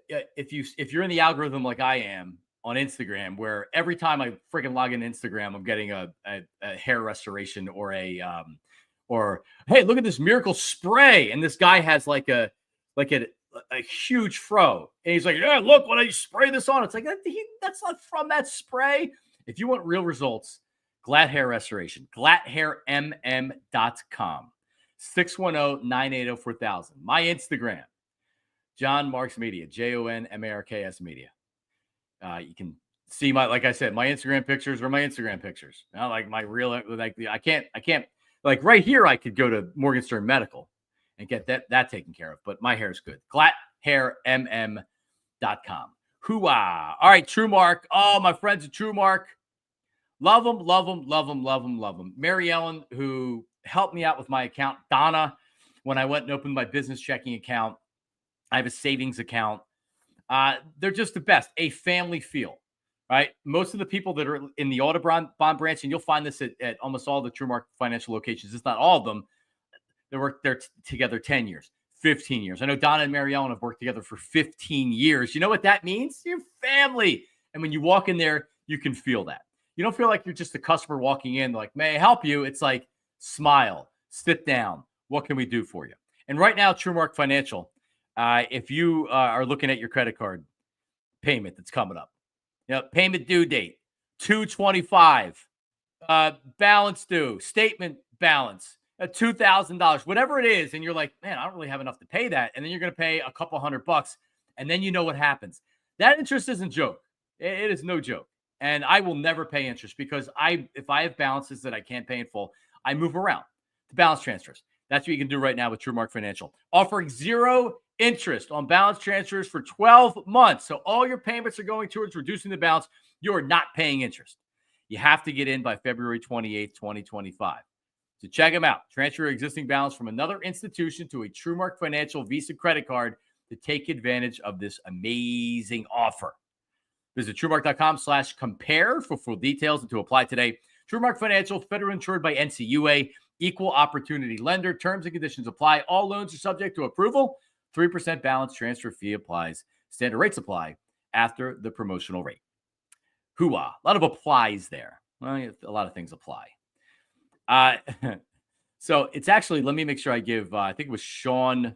if you're in the algorithm like I am on Instagram, where every time I freaking log in Instagram, I'm getting a hair restoration or or hey, look at this miracle spray, and this guy has a huge fro, and he's like, yeah, look what I spray this on. It's like that's not from that spray. If you want real results, Glad Hair Restoration, gladhairmm.com, 610-980-4000. My Instagram, John Marks Media, JONMARKS Media. You can see like I said, my Instagram pictures are my Instagram pictures. Not like my real, I can't right here. I could go to Morgenstern Medical and get that taken care of. But my hair is good. gladhairmm.com. Hoo-ah. All right, TrueMark. Oh, my friends at TrueMark. Love them, love them, love them, love them, love them. Mary Ellen, who helped me out with my account. Donna, when I went and opened my business checking account. I have a savings account. They're just the best. A family feel, right? Most of the people that are in the Audubon branch, and you'll find this at almost all the TrueMark financial locations. It's not all of them. They work there together 10 years, 15 years. I know Donna and Mary Ellen have worked together for 15 years. You know what that means? You're family. And when you walk in there, you can feel that. You don't feel like you're just a customer walking in like, may I help you? It's like, smile, sit down. What can we do for you? And right now, TrueMark Financial, if you are looking at your credit card payment that's coming up, payment due date, 2/25, balance due, statement balance, $2,000, whatever it is, and you're like, man, I don't really have enough to pay that, and then you're going to pay a couple $100, and then you know what happens. That interest isn't a joke. It is no joke, and I will never pay interest because if I have balances that I can't pay in full, I move around to balance transfers. That's what you can do right now with TrueMark Financial, offering 0 interest on balance transfers for 12 months. So all your payments are going towards reducing the balance. You're not paying interest. You have to get in by February 28th, 2025. So check them out. Transfer your existing balance from another institution to a TrueMark Financial Visa credit card to take advantage of this amazing offer. Visit TrueMark.com/compare for full details and to apply today. TrueMark Financial, federally insured by NCUA, equal opportunity lender. Terms and conditions apply. All loans are subject to approval. 3% balance transfer fee applies. Standard rates apply after the promotional rate. Hoo-ah. A lot of applies there. Well, a lot of things apply. So it's actually, let me make sure I give, I think it was Sean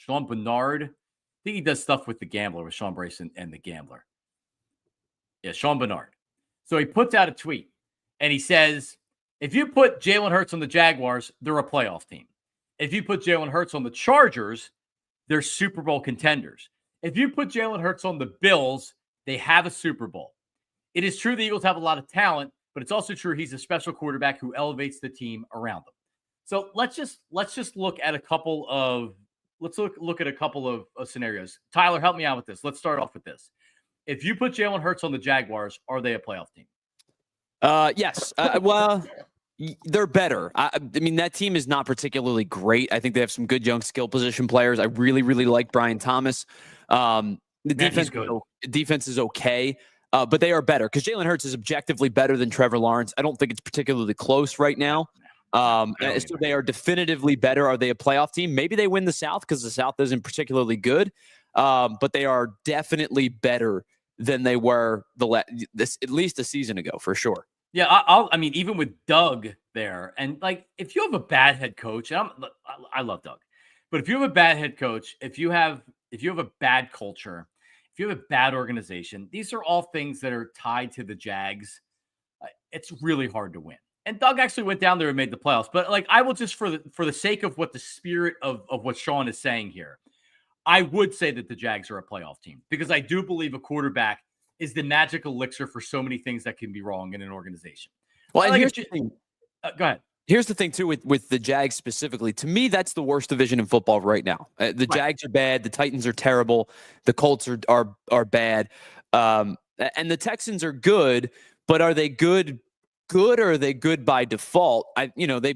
Bernard. I think he does stuff with The Gambler, with Sean Brace and The Gambler. Yeah, Sean Bernard. So he puts out a tweet and he says, if you put Jalen Hurts on the Jaguars, they're a playoff team. If you put Jalen Hurts on the Chargers, they're Super Bowl contenders. If you put Jalen Hurts on the Bills, they have a Super Bowl. It is true the Eagles have a lot of talent, but it's also true he's a special quarterback who elevates the team around them. So let's just look at a couple of scenarios. Tyler, help me out with this. Let's start off with this. If you put Jalen Hurts on the Jaguars, are they a playoff team? Yes. Well, they're better. I mean, that team is not particularly great. I think they have some good young skill position players. I really, really like Brian Thomas. The defense is okay, but they are better because Jalen Hurts is objectively better than Trevor Lawrence. I don't think it's particularly close right now. So they are definitively better. Are they a playoff team? Maybe they win the South because the South isn't particularly good, but they are definitely better than they were at least a season ago, for sure. Yeah, I mean, even with Doug there, and like, if you have a bad head coach, and I love Doug, but if you have a bad head coach, if you have a bad culture, if you have a bad organization, these are all things that are tied to the Jags. It's really hard to win. And Doug actually went down there and made the playoffs. But like, I will just, for the sake of what the spirit of what Sean is saying here, I would say that the Jags are a playoff team because I do believe a quarterback is the magic elixir for so many things that can be wrong in an organization. Well, and like here's the thing. Go ahead. Here's the thing, too, with the Jags specifically. To me, that's the worst division in football right now. The Jags are bad. The Titans are terrible. The Colts are bad. And the Texans are good, but are they good or are they good by default? They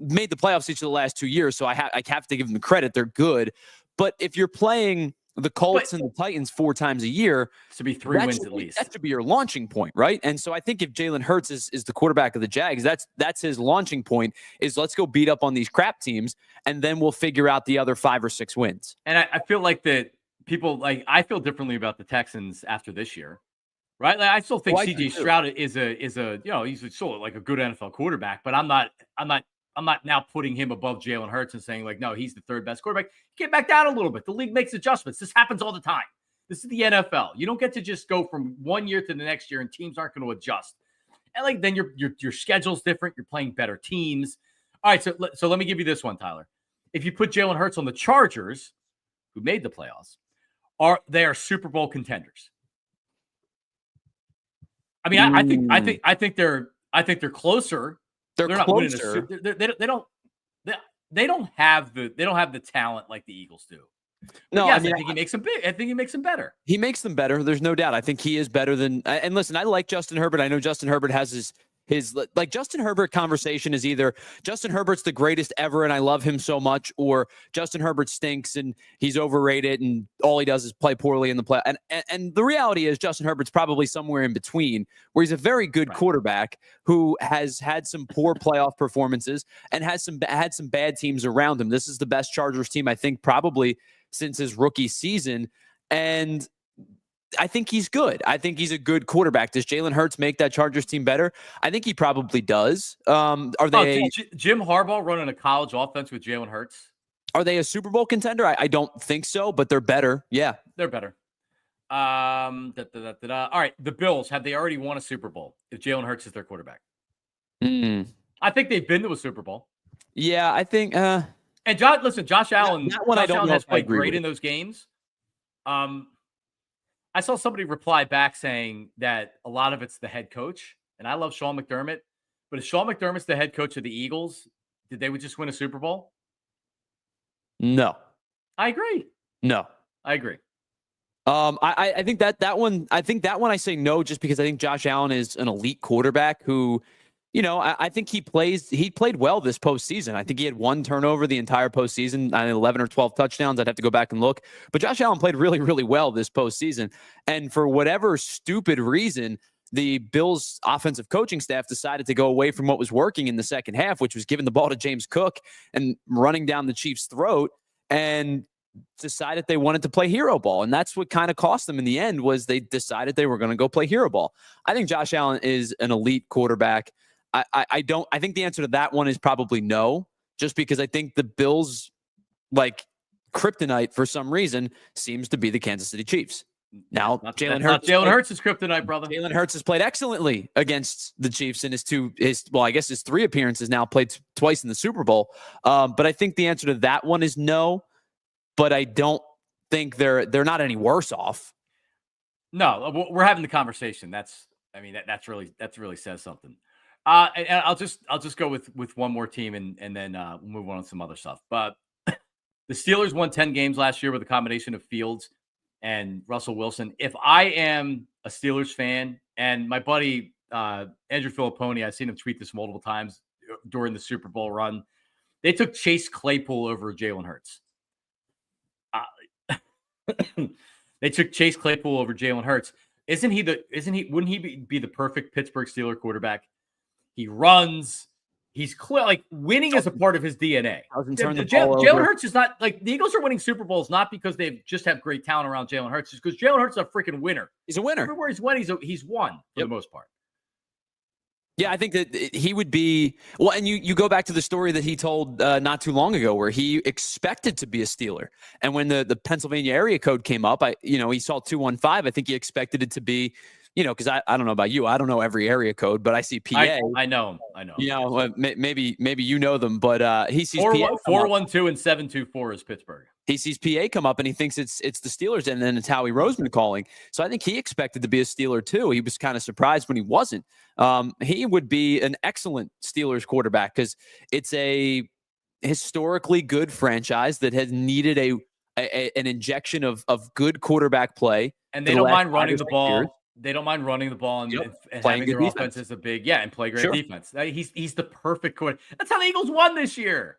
made the playoffs each of the last 2 years, so I have to give them credit. They're good. But if you're playing the Colts and the Titans 4 times a year, to be 3 wins at least. That should be your launching point, right? And so I think if Jalen Hurts is the quarterback of the Jags, that's his launching point, is let's go beat up on these crap teams, and then we'll figure out the other 5 or 6 wins. And I feel like that I feel differently about the Texans after this year, right? Like, I still think CJ Stroud is a he's still like a good NFL quarterback, but I'm not now putting him above Jalen Hurts and saying, like, no, he's the 3rd best quarterback. Get back down a little bit. The league makes adjustments. This happens all the time. This is the NFL. You don't get to just go from one year to the next year and teams aren't going to adjust. And like, then your schedule's different. You're playing better teams. All right, so let me give you this one, Tyler. If you put Jalen Hurts on the Chargers, who made the playoffs, they are Super Bowl contenders. I mean, I think they're closer. They're not closer. They don't have the talent like the Eagles do. No, yes, I think he makes them big. I think he makes them better. He makes them better. There's no doubt. I think he is better than. And listen, I like Justin Herbert. I know Justin Herbert has his like Justin Herbert conversation is either Justin Herbert's the greatest ever and I love him so much, or Justin Herbert stinks and he's overrated and all he does is play poorly in the play. And the reality is Justin Herbert's probably somewhere in between, where he's a very good quarterback who has had some poor playoff performances and had some bad teams around him. This is the best Chargers team, I think, probably since his rookie season. And I think he's good. I think he's a good quarterback. Does Jalen Hurts make that Chargers team better? I think he probably does. Are they Jim Harbaugh running a college offense with Jalen Hurts? Are they a Super Bowl contender? I don't think so, but they're better. Yeah, they're better. All right, the Bills, have they already won a Super Bowl if Jalen Hurts is their quarterback? I think they've been to a Super Bowl. Yeah, I think. And Josh Allen. That one Josh Allen has played great in those games. I saw somebody reply back saying that a lot of it's the head coach, and I love Sean McDermott, but if Sean McDermott's the head coach of the Eagles, did they would just win a Super Bowl? No. I agree. No. I agree. I think that one I say no, just because I think Josh Allen is an elite quarterback who, I think he played well this postseason. I think he had 1 turnover the entire postseason, 11 or 12 touchdowns. I'd have to go back and look. But Josh Allen played really, really well this postseason. And for whatever stupid reason, the Bills' offensive coaching staff decided to go away from what was working in the second half, which was giving the ball to James Cook and running down the Chiefs' throat, and decided they wanted to play hero ball. And that's what kind of cost them in the end, was they decided they were going to go play hero ball. I think Josh Allen is an elite quarterback. I think the answer to that one is probably no, just because I think the Bills, like, kryptonite for some reason seems to be the Kansas City Chiefs. Now, Jalen Hurts is kryptonite, brother. Jalen Hurts has played excellently against the Chiefs in his 3 appearances now, played twice in the Super Bowl. But I think the answer to that one is no, but I don't think they're not any worse off. No, we're having the conversation. That's really says something. And I'll just go with one more team and then we'll move on to some other stuff. But the Steelers won 10 games last year with a combination of Fields and Russell Wilson. If I am a Steelers fan, and my buddy Andrew Filipponi, I've seen him tweet this multiple times during the Super Bowl run, they took Chase Claypool over Jalen Hurts. They took Chase Claypool over Jalen Hurts. Wouldn't he be the perfect Pittsburgh Steelers quarterback? He runs. He's clear, like winning is a part of his DNA. Jalen Hurts is not like the Eagles are winning Super Bowls not because they just have great talent around Jalen Hurts. It's because Jalen Hurts is a freaking winner. He's a winner. Everywhere he's won, he's won for the most part. Yeah, I think that he would be well. And you go back to the story that he told not too long ago, where he expected to be a Steeler, and when the Pennsylvania area code came up, he saw 215. I think he expected it to be. Because I don't know about you. I don't know every area code, but I see PA. I know. Maybe you know them, but he sees 412 and 724 is Pittsburgh. He sees PA come up and he thinks it's the Steelers, and then it's Howie Roseman calling. So I think he expected to be a Steeler too. He was kind of surprised when he wasn't. He would be an excellent Steelers quarterback because it's a historically good franchise that has needed an injection of good quarterback play, and they don't mind running the ball. Years. They don't mind running the ball and having their offense as a big, and play great defense. He's the perfect quarterback. That's how the Eagles won this year.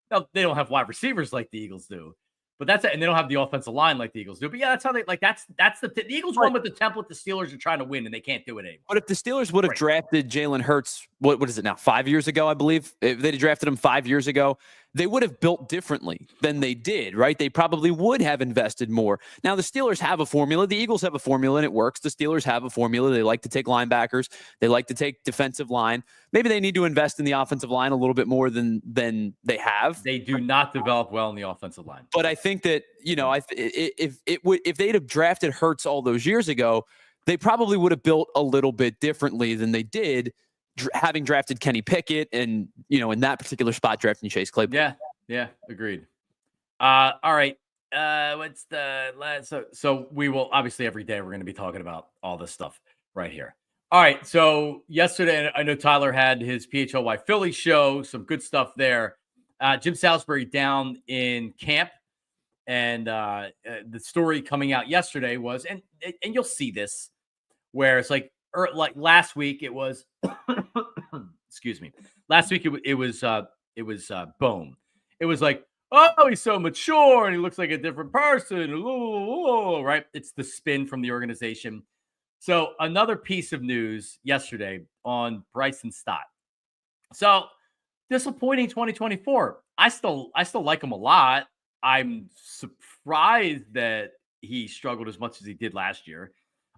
Now, they don't have wide receivers like the Eagles do, but and they don't have the offensive line like the Eagles do. But yeah, that's how the Eagles won with the template the Steelers are trying to win, and they can't do it anymore. But if the Steelers would have drafted Jalen Hurts, what is it now? 5 years ago, I believe. If they'd drafted him 5 years ago, they would have built differently than they did, right? They probably would have invested more. Now, the Steelers have a formula. The Eagles have a formula, and it works. The Steelers have a formula. They like to take linebackers. They like to take defensive line. Maybe they need to invest in the offensive line a little bit more than they have. They do not develop well in the offensive line. But I think that, if they'd have drafted Hurts all those years ago, they probably would have built a little bit differently than they did, having drafted Kenny Pickett and, in that particular spot, drafting Chase Claypool. Yeah, agreed. All right. What's the last? So we will obviously every day we're going to be talking about all this stuff right here. All right. So yesterday, I know Tyler had his PHLY Phillies show, some good stuff there. Jim Salisbury down in camp. And the story coming out yesterday was, and you'll see this, where it's like last week it was, excuse me. Last week it was Bone. It was like, oh, he's so mature and he looks like a different person. Right? It's the spin from the organization. So another piece of news yesterday on Bryson Stott. So disappointing 2024. I still like him a lot. I'm surprised that he struggled as much as he did last year.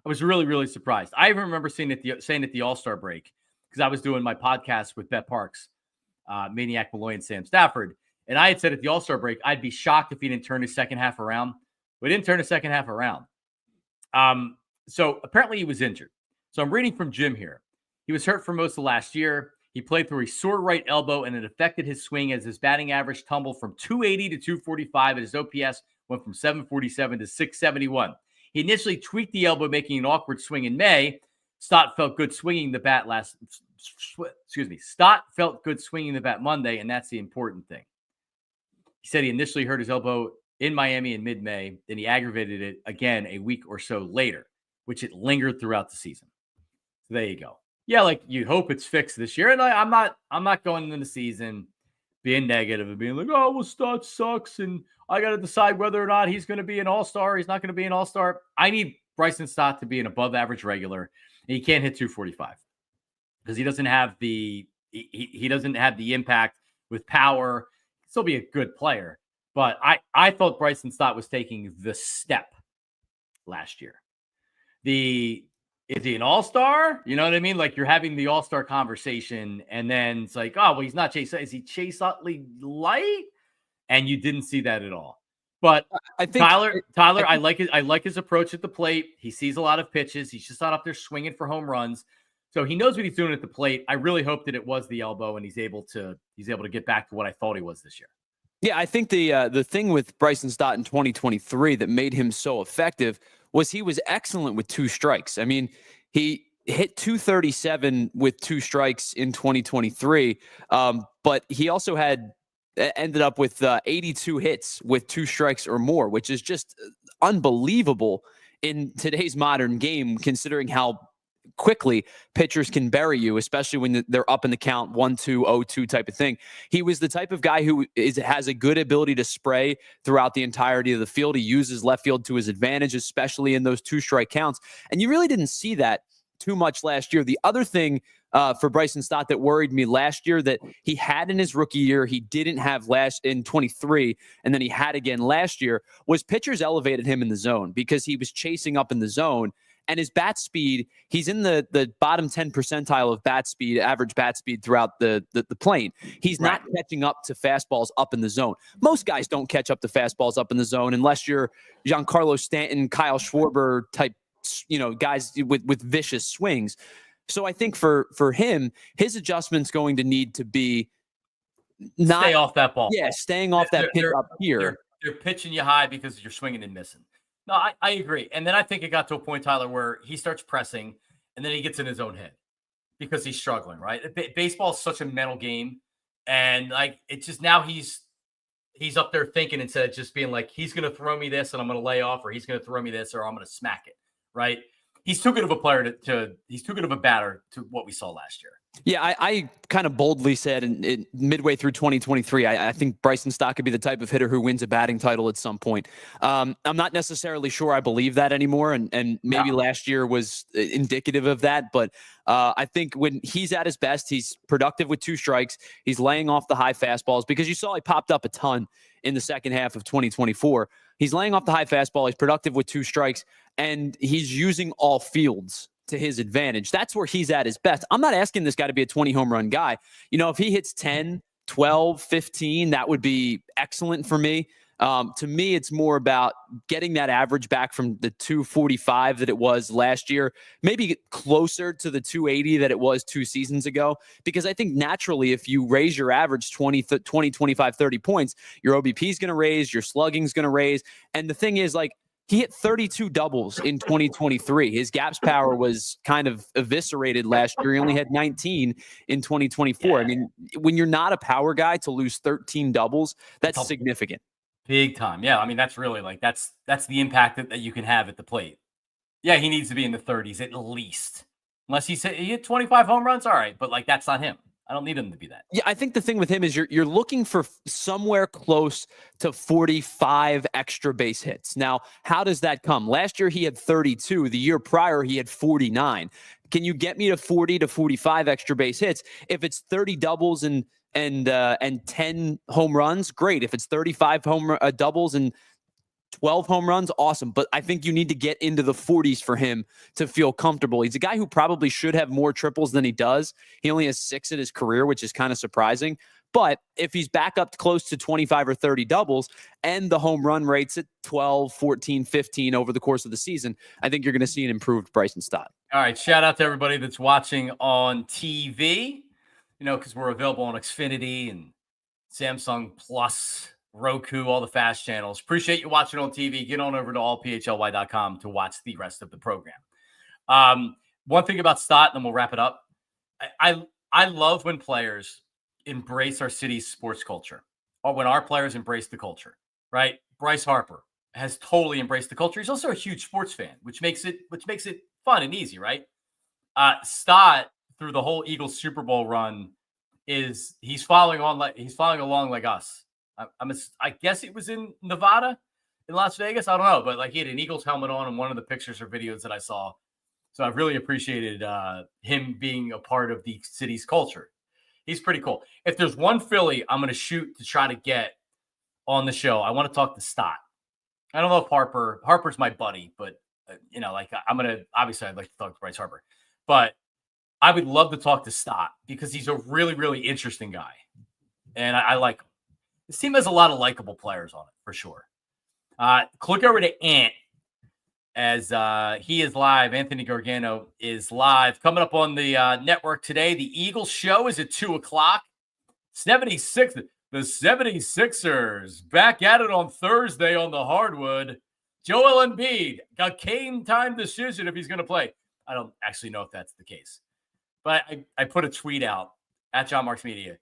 I was really, really surprised. I even remember saying at the All-Star break, because I was doing my podcast with Bet Parks, Maniac Malloy and Sam Stafford. And I had said at the All-Star break, I'd be shocked if he didn't turn his second half around. We didn't turn the second half around. So apparently he was injured. So I'm reading from Jim here. He was hurt for most of last year. He played through a sore right elbow, and it affected his swing as his batting average tumbled from 280 to 245, and his OPS went from 747 to 671. He initially tweaked the elbow, making an awkward swing in May. Stott felt good swinging the bat Stott felt good swinging the bat Monday, and that's the important thing. He said he initially hurt his elbow in Miami in mid-May, then he aggravated it again a week or so later, which it lingered throughout the season. So there you go. Yeah, like you hope it's fixed this year. And I'm not going into the season being negative and being like, oh, well, Stott sucks, and I got to decide whether or not he's going to be an all-star. He's not going to be an all-star. I need Bryson Stott to be an above-average regular, and he can't hit 245 because he doesn't have the impact with power. He'll still be a good player, but I thought Bryson Stott was taking the step last year. Is he an all-star? You know what I mean? Like you're having the all-star conversation, and then it's like, oh, well, he's not Chase. Is he Chase Utley light? And you didn't see that at all. But I think Tyler, I like his approach at the plate. He sees a lot of pitches. He's just not up there swinging for home runs. So he knows what he's doing at the plate. I really hope that it was the elbow, and he's able to get back to what I thought he was this year. Yeah, I think the thing with Bryson Stott in 2023 that made him so effective was he was excellent with two strikes. I mean, he hit 237 with two strikes in 2023, but he also ended up with 82 hits with two strikes or more, which is just unbelievable in today's modern game, considering how quickly pitchers can bury you, especially when they're up in the count 1-2, 0-2 type of thing. He was the type of guy who has a good ability to spray throughout the entirety of the field. He uses left field to his advantage, especially in those two strike counts. And you really didn't see that too much last year. The other thing for Bryson Stott that worried me last year that he had in his rookie year, he didn't have in 23, and then he had again last year, was pitchers elevated him in the zone because he was chasing up in the zone. And his bat speed, he's in the bottom 10 percentile of bat speed, average bat speed throughout the plane. He's not catching up to fastballs up in the zone. Most guys don't catch up to fastballs up in the zone unless you're Giancarlo Stanton, Kyle Schwarber type, guys with vicious swings. So I think for him, his adjustment's going to need to be not stay off that ball. Yeah, staying off that pitch up here. They're pitching you high because you're swinging and missing. No, I agree. And then I think it got to a point, Tyler, where he starts pressing and then he gets in his own head because he's struggling, right? Baseball is such a mental game. And like, it's just now he's up there thinking instead of just being like, he's going to throw me this and I'm going to lay off, or he's going to throw me this or I'm going to smack it, right? He's too good of a player he's too good of a batter to what we saw last year. Yeah, I kind of boldly said in midway through 2023, I think Bryson Stott could be the type of hitter who wins a batting title at some point. I'm not necessarily sure I believe that anymore, and maybe last year was indicative of that. But I think when he's at his best, he's productive with two strikes. He's laying off the high fastballs because you saw he popped up a ton in the second half of 2024. He's laying off the high fastball. He's productive with two strikes, and he's using all fields to his advantage. That's where he's at his best. I'm not asking this guy to be a 20 home run guy. If he hits 10, 12, 15, that would be excellent for me. To me, it's more about getting that average back from the 245 that it was last year, maybe closer to the 280 that it was 2 seasons ago. Because I think naturally, if you raise your average 20, 25, 30 points, your OBP is going to raise, your slugging is going to raise. And the thing is, like, he hit 32 doubles in 2023. His gaps power was kind of eviscerated last year. He only had 19 in 2024. Yeah. I mean, when you're not a power guy, to lose 13 doubles, that's significant. Big time. Yeah. I mean, that's really that's the impact that you can have at the plate. Yeah, he needs to be in the 30s at least. Unless he hit 25 home runs, all right. But that's not him. I don't need him to be that. Yeah, I think the thing with him is you're looking for somewhere close to 45 extra base hits. Now, how does that come? Last year he had 32. The year prior he had 49. Can you get me to 40 to 45 extra base hits? If it's 30 doubles and 10 home runs, great. If it's 35 doubles and 12 home runs, awesome. But I think you need to get into the 40s for him to feel comfortable. He's a guy who probably should have more triples than he does. He only has 6 in his career, which is kind of surprising. But if he's back up close to 25 or 30 doubles and the home run rates at 12, 14, 15 over the course of the season, I think you're going to see an improved Bryson Stott. All right. Shout out to everybody that's watching on TV, because we're available on Xfinity and Samsung Plus, Roku, all the fast channels. Appreciate you watching on TV. Get on over to allphly.com to watch the rest of the program. One thing about Stott, and then we'll wrap it up. I love when players embrace our city's sports culture, or when our players embrace the culture, right? Bryce Harper has totally embraced the culture. He's also a huge sports fan, which makes it fun and easy, right? Stott, through the whole Eagles Super Bowl run, he's following along like us. I guess it was in Nevada, in Las Vegas. I don't know, but he had an Eagles helmet on in one of the pictures or videos that I saw. So I've really appreciated him being a part of the city's culture. He's pretty cool. If there's one Philly I'm going to shoot to try to get on the show, I want to talk to Stott. I don't know if Harper's my buddy, but obviously I'd like to talk to Bryce Harper, but I would love to talk to Stott because he's a really, really interesting guy. And I like him. This team has a lot of likable players on it, for sure. Click over to Ant as he is live. Anthony Gargano is live. Coming up on the network today, the Eagles show is at 2 o'clock. 76. The 76ers back at it on Thursday on the hardwood. Joel Embiid, a game time decision if he's going to play. I don't actually know if that's the case. But I put a tweet out at John Marks Media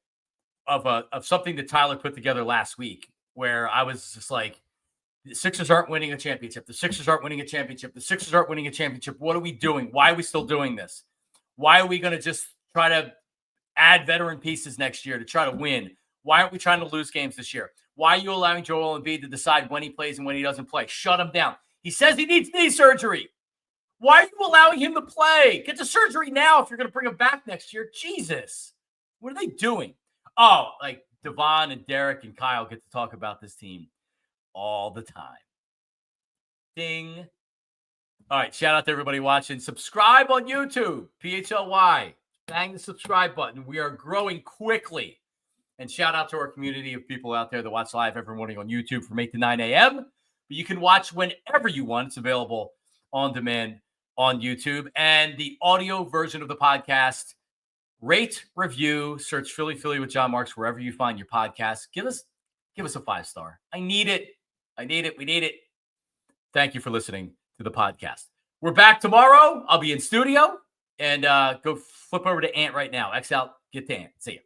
of something that Tyler put together last week where I was just like, the Sixers aren't winning a championship. The Sixers aren't winning a championship. The Sixers aren't winning a championship. What are we doing? Why are we still doing this? Why are we going to just try to add veteran pieces next year to try to win? Why aren't we trying to lose games this year? Why are you allowing Joel Embiid to decide when he plays and when he doesn't play? Shut him down. He says he needs knee surgery. Why are you allowing him to play? Get the surgery now if you're going to bring him back next year. Jesus. What are they doing? Oh, like Devon and Derek and Kyle get to talk about this team all the time. Ding. All right, shout out to everybody watching. Subscribe on YouTube, PHLY. Bang the subscribe button. We are growing quickly. And shout out to our community of people out there that watch live every morning on YouTube from 8 to 9 a.m. But you can watch whenever you want. It's available on demand on YouTube. And the audio version of the podcast, rate, review, search Philly with John Marks wherever you find your podcast. Give us a 5-star. I need it. We need it. Thank you for listening to the podcast. We're back tomorrow. I'll be in studio. And go flip over to Ant right now. X out, get to Ant. See ya.